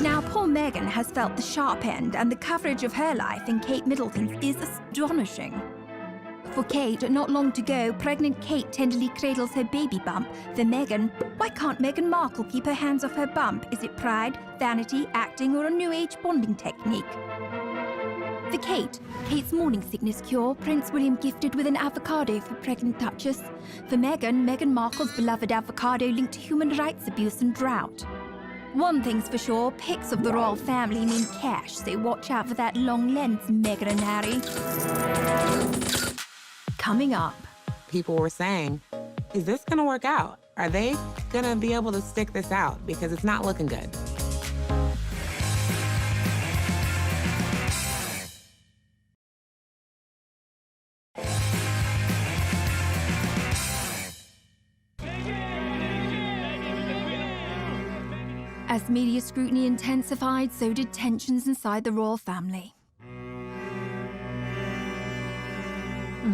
Now, poor Meghan has felt the sharp end, and the coverage of her life in Kate Middleton's is astonishing. For Kate, not long to go, pregnant Kate tenderly cradles her baby bump. For Meghan, why can't Meghan Markle keep her hands off her bump? Is it pride, vanity, acting, or a new age bonding technique? For Kate, Kate's morning sickness cure, Prince William gifted with an avocado for pregnant Duchess. For Meghan, Meghan Markle's beloved avocado linked to human rights abuse and drought. One thing's for sure, pics of the royal family mean cash, so watch out for that long lens, Meghan and Harry. Coming up. People were saying, is this gonna work out? Are they gonna be able to stick this out? Because it's not looking good. As media scrutiny intensified, so did tensions inside the royal family.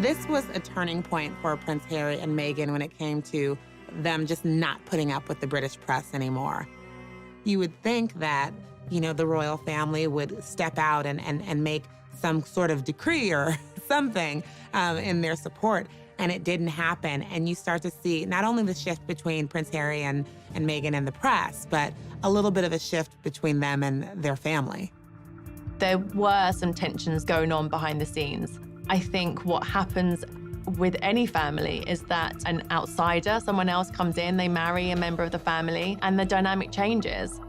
This was a turning point for Prince Harry and Meghan when it came to them just not putting up with the British press anymore. You would think that, you know, the royal family would step out and make some sort of decree or something in their support, and it didn't happen. And you start to see not only the shift between Prince Harry and Meghan and the press, but a little bit of a shift between them and their family. There were some tensions going on behind the scenes. I think what happens with any family is that an outsider, someone else comes in, they marry a member of the family, and the dynamic changes.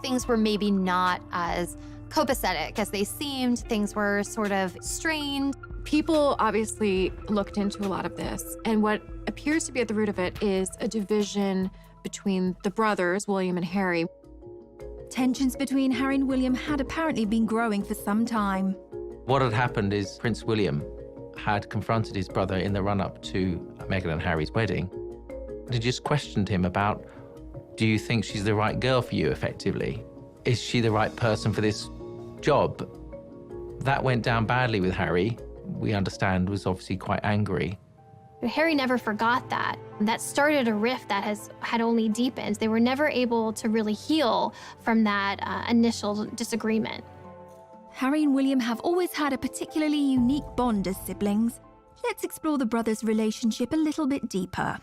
Things were maybe not as copacetic as they seemed. Things were sort of strained. People obviously looked into a lot of this, and what appears to be at the root of it is a division between the brothers, William and Harry. Tensions between Harry and William had apparently been growing for some time. What had happened is Prince William had confronted his brother in the run-up to Meghan and Harry's wedding. He just questioned him about, do you think she's the right girl for you, effectively? Is she the right person for this job? That went down badly with Harry. We understand was obviously quite angry. But Harry never forgot that. That started a rift that had only deepened. They were never able to really heal from that initial disagreement. Harry and William have always had a particularly unique bond as siblings. Let's explore the brothers' relationship a little bit deeper.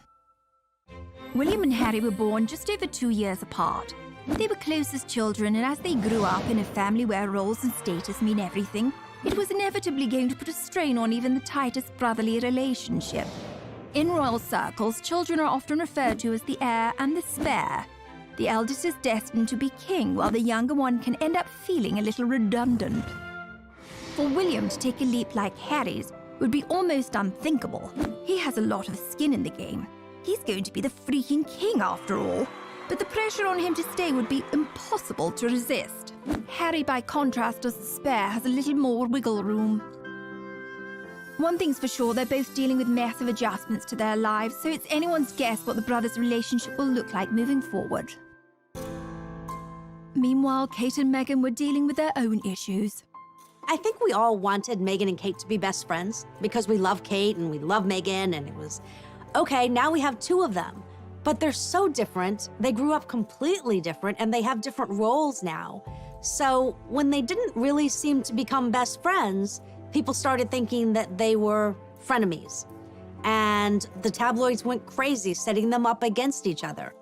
William and Harry were born just over 2 years apart. They were close as children, and as they grew up in a family where roles and status mean everything, it was inevitably going to put a strain on even the tightest brotherly relationship. In royal circles, children are often referred to as the heir and the spare. The eldest is destined to be king, while the younger one can end up feeling a little redundant. For William to take a leap like Harry's would be almost unthinkable. He has a lot of skin in the game. He's going to be the freaking king after all. But the pressure on him to stay would be impossible to resist. Harry, by contrast, as the spare, has a little more wiggle room. One thing's for sure, they're both dealing with massive adjustments to their lives, so it's anyone's guess what the brothers' relationship will look like moving forward. Meanwhile, Kate and Meghan were dealing with their own issues. I think we all wanted Meghan and Kate to be best friends because we love Kate and we love Meghan, and it was, okay, now we have two of them. But they're so different. They grew up completely different, and they have different roles now. So when they didn't really seem to become best friends, people started thinking that they were frenemies. And the tabloids went crazy, setting them up against each other.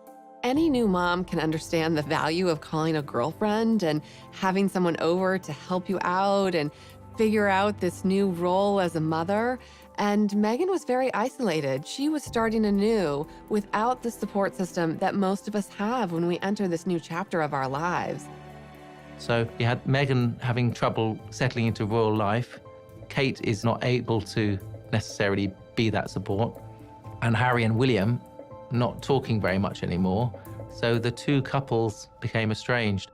Any new mom can understand the value of calling a girlfriend and having someone over to help you out and figure out this new role as a mother. And Meghan was very isolated. She was starting anew without the support system that most of us have when we enter this new chapter of our lives. So you had Meghan having trouble settling into royal life. Kate is not able to necessarily be that support. And Harry and William not talking very much anymore. So the two couples became estranged.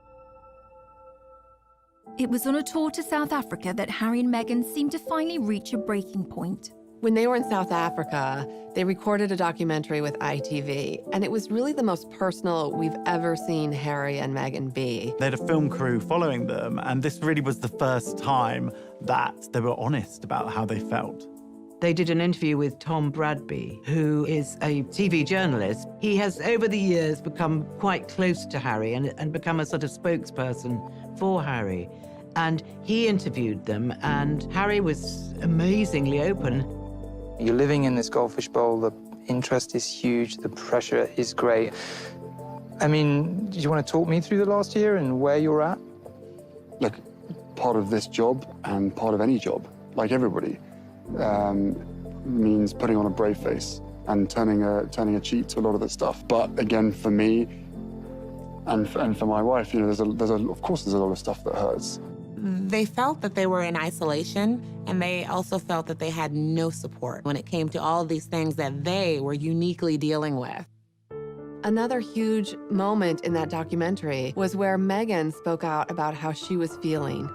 It was on a tour to South Africa that Harry and Meghan seemed to finally reach a breaking point. When they were in South Africa, they recorded a documentary with ITV, and it was really the most personal we've ever seen Harry and Meghan be. They had a film crew following them, and this really was the first time that they were honest about how they felt. They did an interview with Tom Bradby, who is a TV journalist. He has, over the years, become quite close to Harry and become a sort of spokesperson for Harry. And he interviewed them, and Harry was amazingly open. You're living in this goldfish bowl, the interest is huge, the pressure is great. I mean, do you want to talk me through the last year and where you're at? Look, part of this job and part of any job, like everybody, means putting on a brave face and turning a cheek to a lot of the stuff. But again, for me and for my wife, you know, of course there's a lot of stuff that hurts. They felt that they were in isolation, and they also felt that they had no support when it came to all of these things that they were uniquely dealing with. Another huge moment in that documentary was where Meghan spoke out about how she was feeling.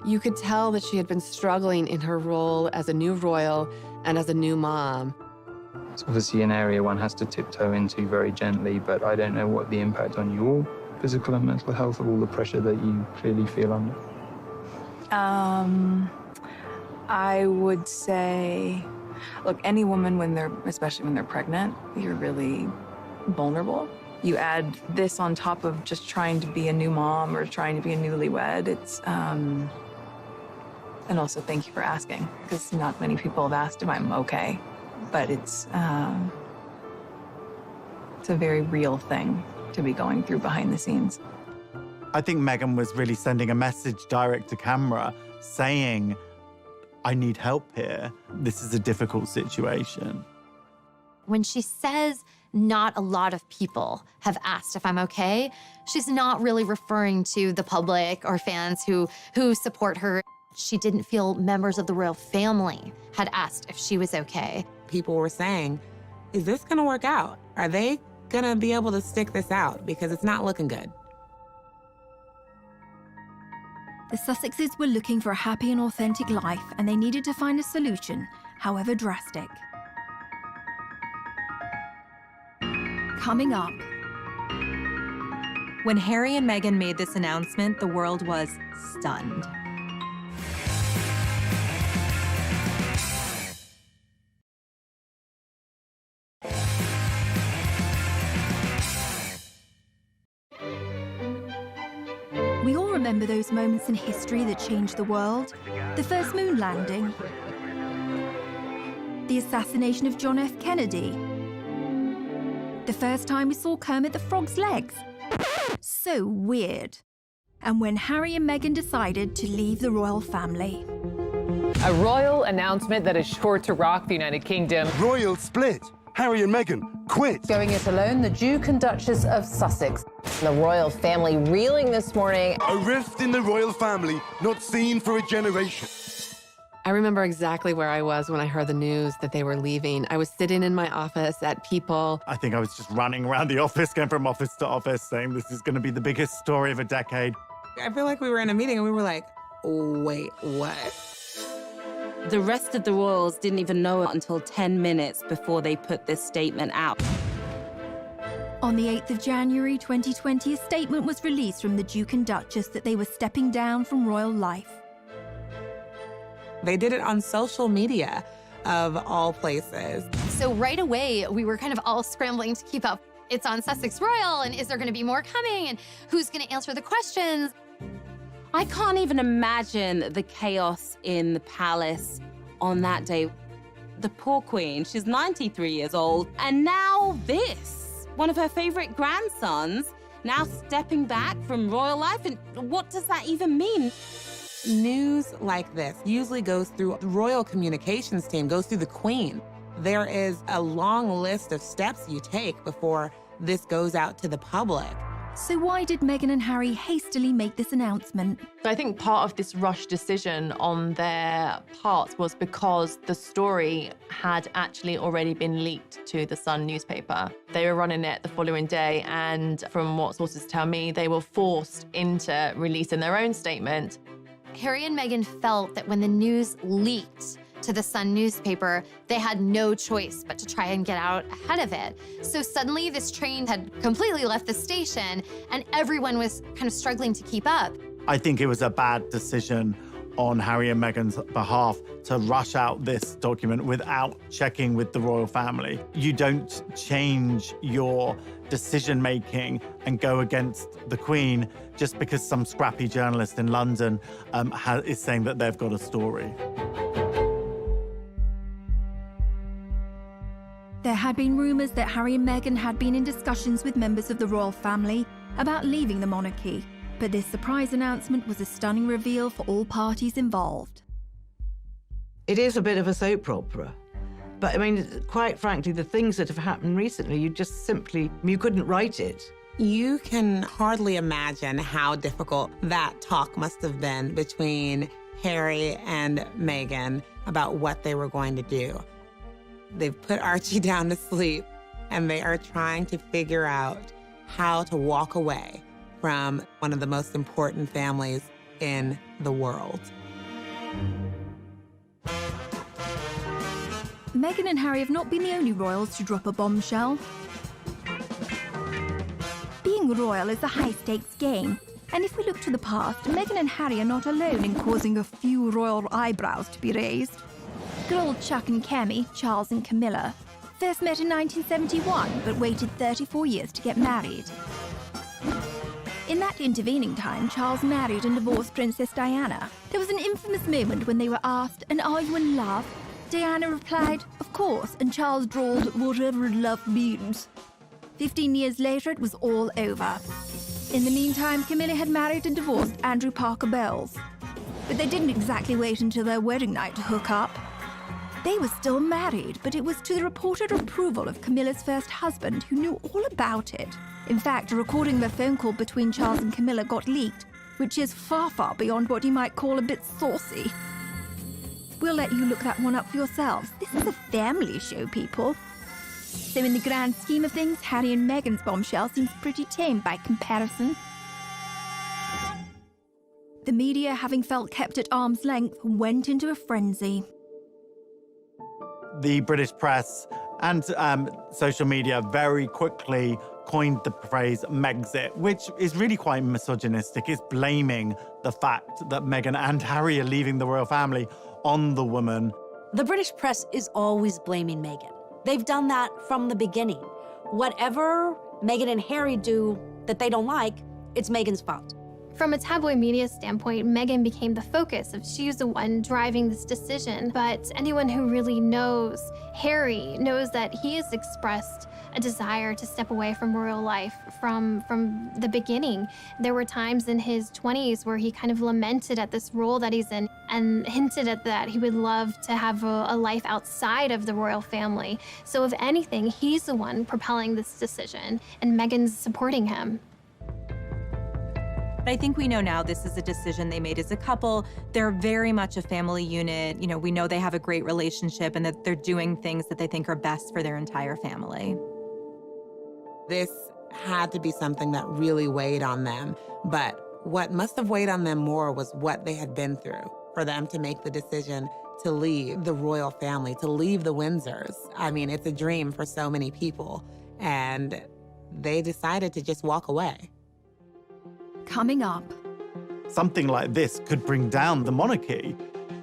You could tell that she had been struggling in her role as a new royal and as a new mom. It's obviously an area one has to tiptoe into very gently, but I don't know what the impact on your physical and mental health of all the pressure that you clearly feel under. I would say, look, any woman, especially when they're pregnant, you're really vulnerable. You add this on top of just trying to be a new mom or trying to be a newlywed. And also thank you for asking, because not many people have asked if I'm okay. But it's a very real thing to be going through behind the scenes. I think Meghan was really sending a message direct to camera saying, I need help here. This is a difficult situation. When she says not a lot of people have asked if I'm okay, she's not really referring to the public or fans who support her. She didn't feel members of the royal family had asked if she was okay. People were saying, is this gonna work out? Are they gonna be able to stick this out? Because it's not looking good. The Sussexes were looking for a happy and authentic life, and they needed to find a solution, however drastic. Coming up. When Harry and Meghan made this announcement, the world was stunned. We all remember those moments in history that changed the world. The first moon landing. The assassination of John F. Kennedy. The first time we saw Kermit the Frog's legs. So weird. And when Harry and Meghan decided to leave the royal family. A royal announcement that is sure to rock the United Kingdom. Royal split. Harry and Meghan quit. Going it alone, the Duke and Duchess of Sussex. The royal family reeling this morning. A rift in the royal family not seen for a generation. I remember exactly where I was when I heard the news that they were leaving. I was sitting in my office at People. I think I was just running around the office, going from office to office, saying this is going to be the biggest story of a decade. I feel like we were in a meeting and we were like, wait, what? The rest of the royals didn't even know it until 10 minutes before they put this statement out. On the 8th of January 2020, a statement was released from the Duke and Duchess that they were stepping down from royal life. They did it on social media, of all places. So right away, we were kind of all scrambling to keep up. It's on Sussex Royal, and is there going to be more coming? And who's going to answer the questions? I can't even imagine the chaos in the palace on that day. The poor queen, she's 93 years old, and now this. One of her favorite grandsons now stepping back from royal life, and what does that even mean? News like this usually goes through the royal communications team, goes through the queen. There is a long list of steps you take before this goes out to the public. So why did Meghan and Harry hastily make this announcement? I think part of this rushed decision on their part was because the story had actually already been leaked to the Sun newspaper. They were running it the following day, and from what sources tell me, they were forced into releasing their own statement. Harry and Meghan felt that when the news leaked, to the Sun newspaper, they had no choice but to try and get out ahead of it. So suddenly this train had completely left the station and everyone was kind of struggling to keep up. I think it was a bad decision on Harry and Meghan's behalf to rush out this document without checking with the royal family. You don't change your decision-making and go against the Queen just because some scrappy journalist in London is saying that they've got a story. There had been rumours that Harry and Meghan had been in discussions with members of the royal family about leaving the monarchy, but this surprise announcement was a stunning reveal for all parties involved. It is a bit of a soap opera. But I mean, quite frankly, the things that have happened recently, you couldn't write it. You can hardly imagine how difficult that talk must have been between Harry and Meghan about what they were going to do. They've put Archie down to sleep, and they are trying to figure out how to walk away from one of the most important families in the world. Meghan and Harry have not been the only royals to drop a bombshell. Being royal is a high-stakes game, and if we look to the past, Meghan and Harry are not alone in causing a few royal eyebrows to be raised. Good old Chuck and Cammy, Charles and Camilla, first met in 1971, but waited 34 years to get married. In that intervening time, Charles married and divorced Princess Diana. There was an infamous moment when they were asked, "And are you in love?" Diana replied, "Of course," and Charles drawled, "Whatever love means." 15 years later, it was all over. In the meantime, Camilla had married and divorced Andrew Parker Bowles. But they didn't exactly wait until their wedding night to hook up. They were still married, but it was to the reported approval of Camilla's first husband, who knew all about it. In fact, a recording of a phone call between Charles and Camilla got leaked, which is far, far beyond what you might call a bit saucy. We'll let you look that one up for yourselves. This is a family show, people. So in the grand scheme of things, Harry and Meghan's bombshell seems pretty tame by comparison. The media, having felt kept at arm's length, went into a frenzy. The British press and social media very quickly coined the phrase Megxit, which is really quite misogynistic. It's blaming the fact that Meghan and Harry are leaving the royal family on the woman. The British press is always blaming Meghan. They've done that from the beginning. Whatever Meghan and Harry do that they don't like, it's Meghan's fault. From a tabloid media standpoint, Meghan became the focus of she's the one driving this decision. But anyone who really knows Harry knows that he has expressed a desire to step away from royal life from the beginning. There were times in his 20s where he kind of lamented at this role that he's in and hinted at that he would love to have a life outside of the royal family. So if anything, he's the one propelling this decision, and Meghan's supporting him. I think we know now this is a decision they made as a couple. They're very much a family unit. You know, we know they have a great relationship and that they're doing things that they think are best for their entire family. This had to be something that really weighed on them. But what must have weighed on them more was what they had been through for them to make the decision to leave the royal family, to leave the Windsors. I mean, it's a dream for so many people. And they decided to just walk away. Coming up. Something like this could bring down the monarchy.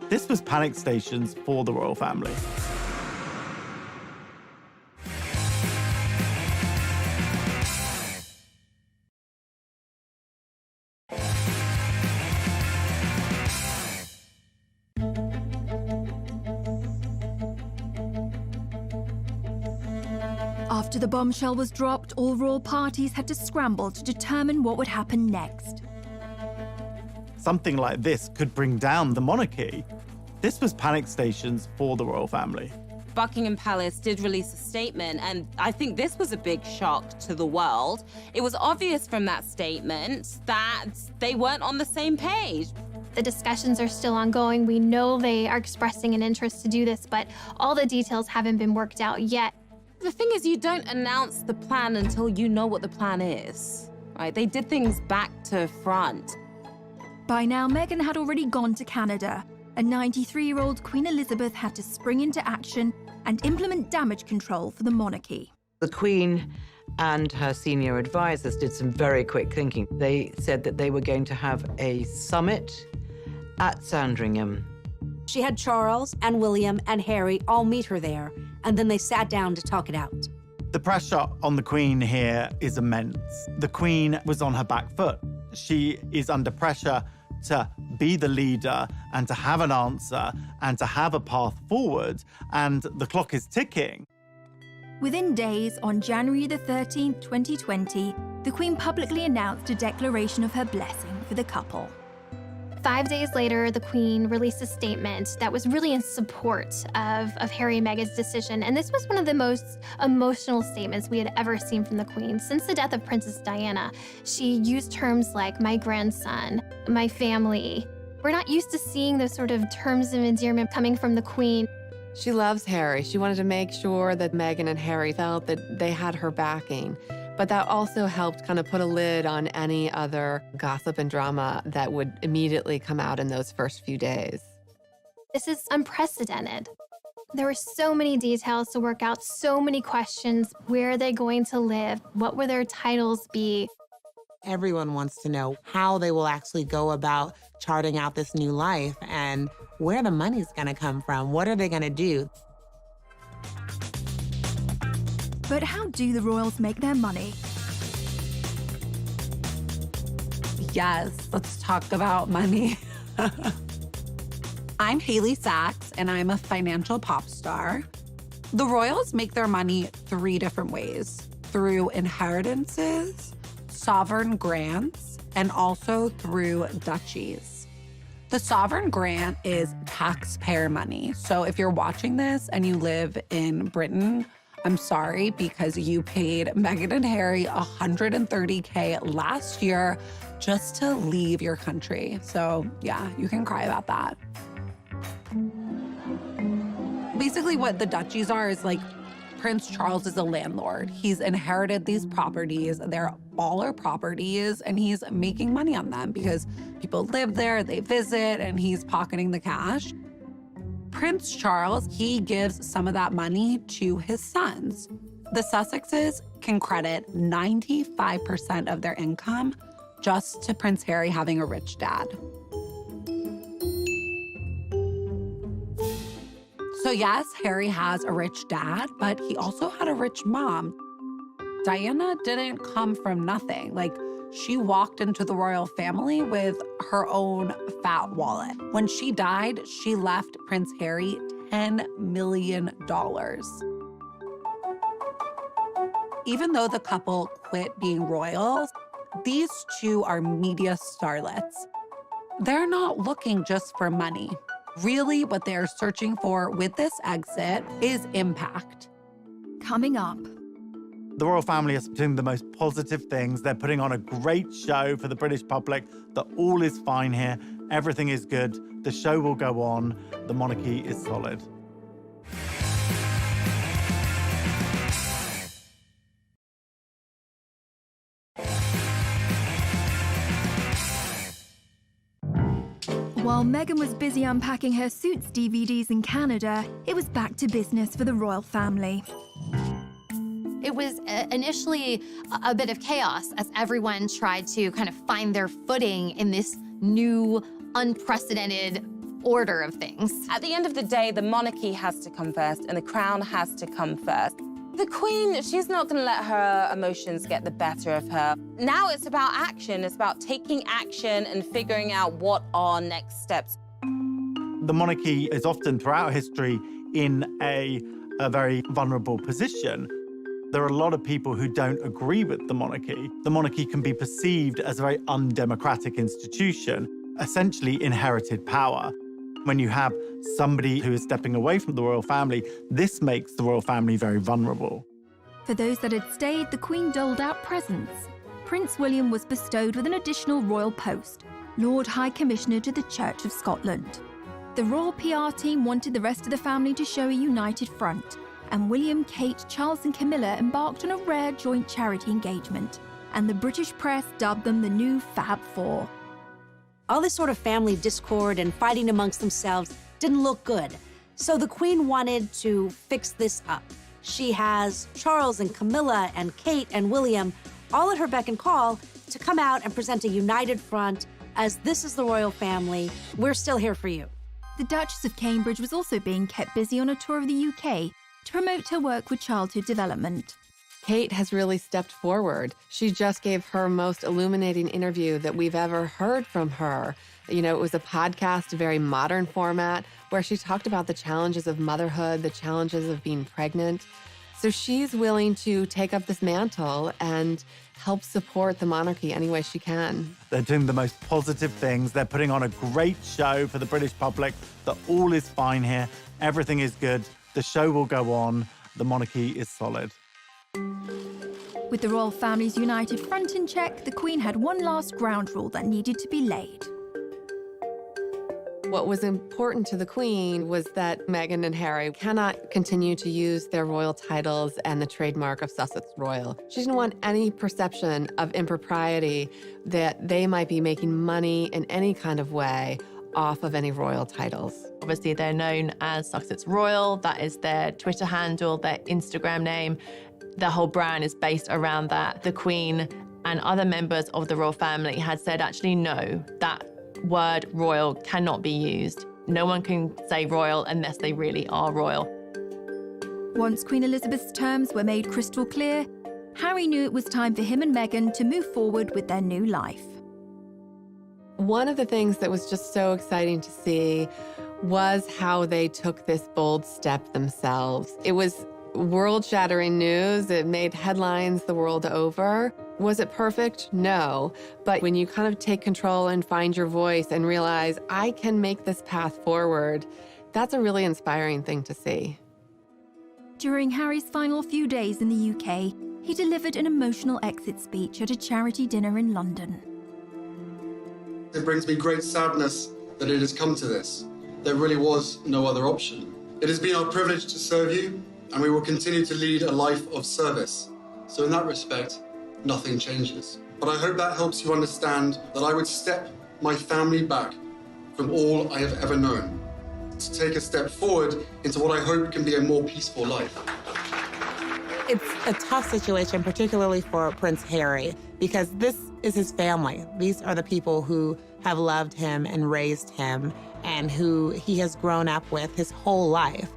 This was panic stations for the royal family. After the bombshell was dropped, all royal parties had to scramble to determine what would happen next. Something like this could bring down the monarchy. This was panic stations for the royal family. Buckingham Palace did release a statement, and I think this was a big shock to the world. It was obvious from that statement that they weren't on the same page. The discussions are still ongoing. We know they are expressing an interest to do this, but all the details haven't been worked out yet. The thing is, you don't announce the plan until you know what the plan is, right? They did things back to front. By now, Meghan had already gone to Canada. and 93-year-old Queen Elizabeth had to spring into action and implement damage control for the monarchy. The Queen and her senior advisors did some very quick thinking. They said that they were going to have a summit at Sandringham. She had Charles and William and Harry all meet her there, and then they sat down to talk it out. The pressure on the Queen here is immense. The Queen was on her back foot. She is under pressure to be the leader and to have an answer and to have a path forward, and the clock is ticking. Within days, on January the 13th, 2020, the Queen publicly announced a declaration of her blessing for the couple. 5 days later, the Queen released a statement that was really in support of Harry and Meghan's decision. And this was one of the most emotional statements we had ever seen from the Queen since the death of Princess Diana. She used terms like my grandson, my family. We're not used to seeing those sort of terms of endearment coming from the Queen. She loves Harry. She wanted to make sure that Meghan and Harry felt that they had her backing. But that also helped kind of put a lid on any other gossip and drama that would immediately come out in those first few days. This is unprecedented. There were so many details to work out, so many questions. Where are they going to live? What will their titles be? Everyone wants to know how they will actually go about charting out this new life and where the money's gonna come from. What are they gonna do? But how do the royals make their money? Yes, let's talk about money. I'm Haley Sachs, and I'm a financial pop star. The royals make their money 3 different ways: through inheritances, sovereign grants, and also through duchies. The sovereign grant is taxpayer money. So if you're watching this and you live in Britain, I'm sorry, because you paid Meghan and Harry $130K last year just to leave your country. So yeah, you can cry about that. Basically what the duchies are is like Prince Charles is a landlord. He's inherited these properties. They're baller properties, and he's making money on them because people live there, they visit, and he's pocketing the cash. Prince Charles, he gives some of that money to his sons. The Sussexes can credit 95% of their income just to Prince Harry having a rich dad. So yes, Harry has a rich dad, but he also had a rich mom. Diana didn't come from nothing. Like, she walked into the royal family with her own fat wallet. When she died, she left Prince Harry $10 million. Even though the couple quit being royals, these two are media starlets. They're not looking just for money. Really, what they're searching for with this exit is impact. Coming up. The royal family is doing the most positive things. They're putting on a great show for the British public that all is fine here. Everything is good. The show will go on. The monarchy is solid. While Meghan was busy unpacking her Suits DVDs in Canada, it was back to business for the royal family. It was initially a bit of chaos as everyone tried to kind of find their footing in this new, unprecedented order of things. At the end of the day, the monarchy has to come first and the crown has to come first. The Queen, she's not going to let her emotions get the better of her. Now it's about action. It's about taking action and figuring out what are next steps. The monarchy is often, throughout history, in a very vulnerable position. There are a lot of people who don't agree with the monarchy. The monarchy can be perceived as a very undemocratic institution, essentially inherited power. When you have somebody who is stepping away from the royal family, this makes the royal family very vulnerable. For those that had stayed, the Queen doled out presents. Prince William was bestowed with an additional royal post, Lord High Commissioner to the Church of Scotland. The royal PR team wanted the rest of the family to show a united front, and William, Kate, Charles and Camilla embarked on a rare joint charity engagement, and the British press dubbed them the new Fab Four. All this sort of family discord and fighting amongst themselves didn't look good. So the Queen wanted to fix this up. She has Charles and Camilla and Kate and William all at her beck and call to come out and present a united front as this is the royal family. We're still here for you. The Duchess of Cambridge was also being kept busy on a tour of the UK to promote her work with childhood development. Kate has really stepped forward. She just gave her most illuminating interview that we've ever heard from her. You know, it was a podcast, a very modern format, where she talked about the challenges of motherhood, the challenges of being pregnant. So she's willing to take up this mantle and help support the monarchy any way she can. They're doing the most positive things. They're putting on a great show for the British public, that all is fine here. Everything is good. The show will go on. The monarchy is solid. With the royal family's united front in check, the Queen had one last ground rule that needed to be laid. What was important to the Queen was that Meghan and Harry cannot continue to use their royal titles and the trademark of Sussex Royal. She didn't want any perception of impropriety that they might be making money in any kind of way off of any royal titles. Obviously, they're known as Sussex Royal. That is their Twitter handle, their Instagram name. The whole brand is based around that. The Queen and other members of the royal family had said, actually, no, that word royal cannot be used. No one can say royal unless they really are royal. Once Queen Elizabeth's terms were made crystal clear, Harry knew it was time for him and Meghan to move forward with their new life. One of the things that was just so exciting to see was how they took this bold step themselves. It was world-shattering news. It made headlines the world over. Was it perfect? No. But when you kind of take control and find your voice and realize, I can make this path forward, that's a really inspiring thing to see. During Harry's final few days in the UK, he delivered an emotional exit speech at a charity dinner in London. It brings me great sadness that it has come to this. There really was no other option. It has been our privilege to serve you, and we will continue to lead a life of service. So in that respect, nothing changes. But I hope that helps you understand that I would step my family back from all I have ever known to take a step forward into what I hope can be a more peaceful life. It's a tough situation, particularly for Prince Harry, because this is his family. These are the people who have loved him and raised him and who he has grown up with his whole life.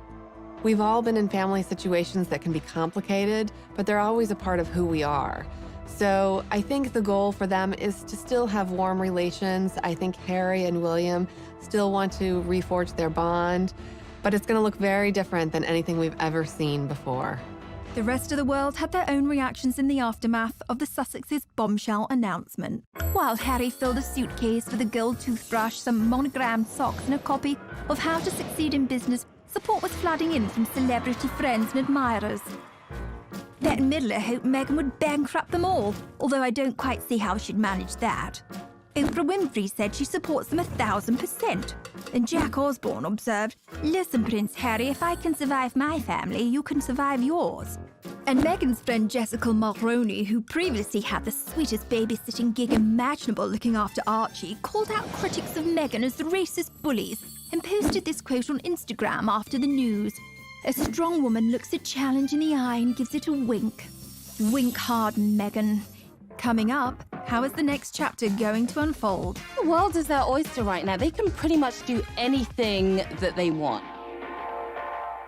We've all been in family situations that can be complicated, but they're always a part of who we are. So I think the goal for them is to still have warm relations. I think Harry and William still want to reforge their bond, but it's going to look very different than anything we've ever seen before. The rest of the world had their own reactions in the aftermath of the Sussex's bombshell announcement. While Harry filled a suitcase with a gold toothbrush, some monogrammed socks, and a copy of How to Succeed in Business, support was flooding in from celebrity friends and admirers. Bette Midler hoped Meghan would bankrupt them all, although I don't quite see how she'd manage that. Oprah Winfrey said she supports them 1,000%. And Jack Osborne observed, "Listen, Prince Harry, if I can survive my family, you can survive yours." And Meghan's friend Jessica Mulroney, who previously had the sweetest babysitting gig imaginable looking after Archie, called out critics of Meghan as racist bullies and posted this quote on Instagram after the news. "A strong woman looks a challenge in the eye and gives it a wink. Wink hard, Meghan." Coming up, how is the next chapter going to unfold? The world is their oyster right now. They can pretty much do anything that they want.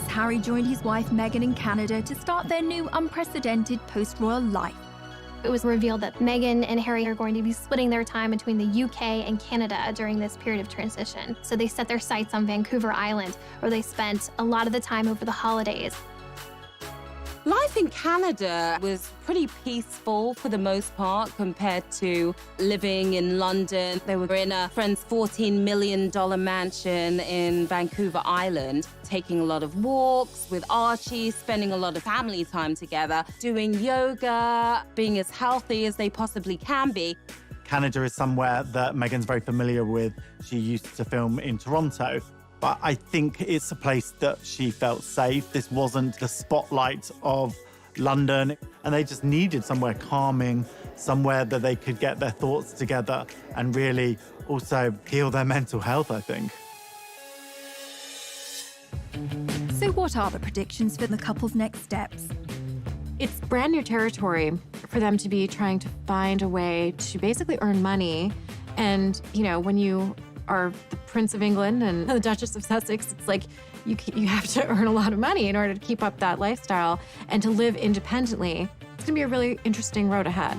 Harry joined his wife Meghan in Canada to start their new unprecedented post-royal life. It was revealed that Meghan and Harry are going to be splitting their time between the UK and Canada during this period of transition. So they set their sights on Vancouver Island, where they spent a lot of the time over the holidays. Life in Canada was pretty peaceful for the most part compared to living in London. They were in a friend's $14 million mansion in Vancouver Island, taking a lot of walks with Archie, spending a lot of family time together, doing yoga, being as healthy as they possibly can be. Canada is somewhere that Meghan's very familiar with. She used to film in Toronto. But I think it's a place that she felt safe. This wasn't the spotlight of London, and they just needed somewhere calming somewhere that they could get their thoughts together and really also heal their mental health, I think. So what are the predictions for the couple's next steps? It's brand new territory for them to be trying to find a way to basically earn money. And, you know, when you are the Prince of England and the Duchess of Sussex, it's like you have to earn a lot of money in order to keep up that lifestyle and to live independently. It's gonna be a really interesting road ahead.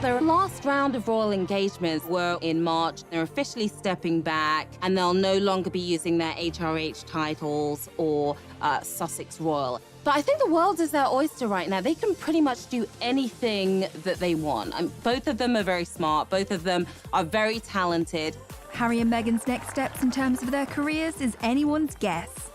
Their last round of royal engagements were in March. They're officially stepping back, and they'll no longer be using their HRH titles or Sussex Royal. But I think the world is their oyster right now. They can pretty much do anything that they want. Both of them are very smart. Both of them are very talented. Harry and Meghan's next steps in terms of their careers is anyone's guess.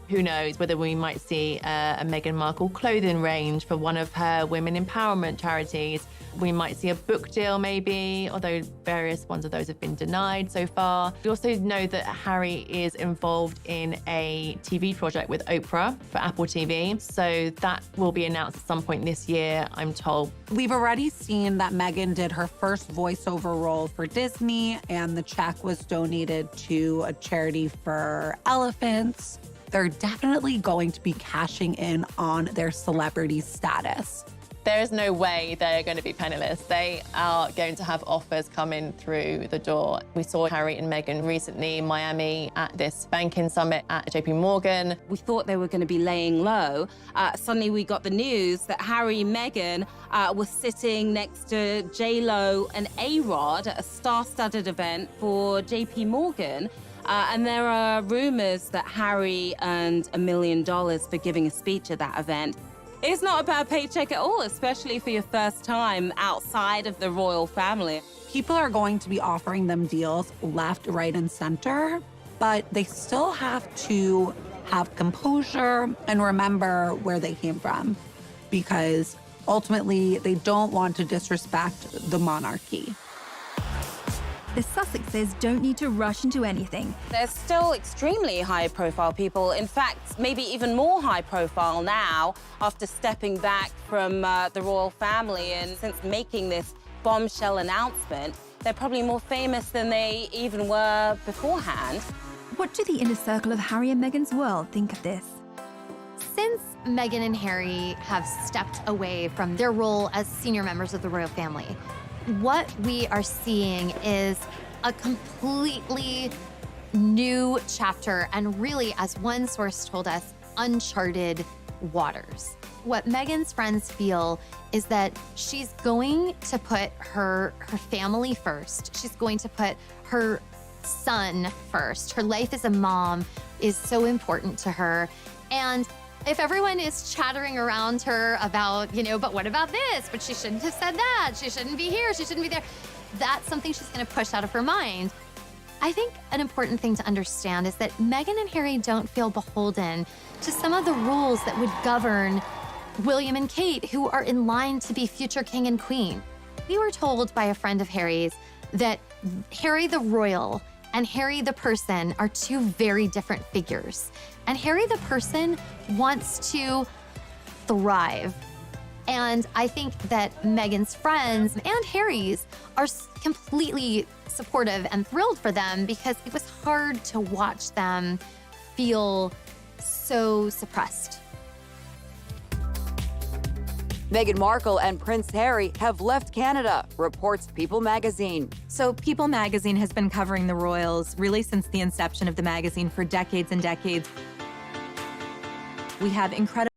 Who knows whether we might see a Meghan Markle clothing range for one of her women empowerment charities. We might see a book deal maybe, although various ones of those have been denied so far. We also know that Harry is involved in a TV project with Oprah for Apple TV. So that will be announced at some point this year, I'm told. We've already seen that Meghan did her first voiceover role for Disney, and the check was donated to a charity for elephants. They're definitely going to be cashing in on their celebrity status. There is no way they're going to be penniless. They are going to have offers coming through the door. We saw Harry and Meghan recently in Miami at this banking summit at JP Morgan. We thought they were going to be laying low. Suddenly we got the news that Harry and Meghan were sitting next to J-Lo and A-Rod at a star-studded event for JP Morgan. And there are rumors that Harry earned $1 million for giving a speech at that event. It's not a bad paycheck at all, especially for your first time outside of the royal family. People are going to be offering them deals left, right, and center, but they still have to have composure and remember where they came from, because ultimately they don't want to disrespect the monarchy. The Sussexes don't need to rush into anything. They're still extremely high-profile people. In fact, maybe even more high-profile now after stepping back from the royal family. And since making this bombshell announcement, they're probably more famous than they even were beforehand. What do the inner circle of Harry and Meghan's world think of this? Since Meghan and Harry have stepped away from their role as senior members of the royal family, what we are seeing is a completely new chapter, and really, as one source told us, uncharted waters. What Meghan's friends feel is that she's going to put her family first. She's going to put her son first. Her life as a mom is so important to her. And if everyone is chattering around her about, but what about this? But she shouldn't have said that. She shouldn't be here. She shouldn't be there. That's something she's going to push out of her mind. I think an important thing to understand is that Meghan and Harry don't feel beholden to some of the rules that would govern William and Kate, who are in line to be future king and queen. We were told by a friend of Harry's that Harry the royal and Harry the person are two very different figures. And Harry the person wants to thrive. And I think that Meghan's friends and Harry's are completely supportive and thrilled for them, because it was hard to watch them feel so suppressed. Meghan Markle and Prince Harry have left Canada, reports People magazine. So People magazine has been covering the royals really since the inception of the magazine for decades and decades. We have incredible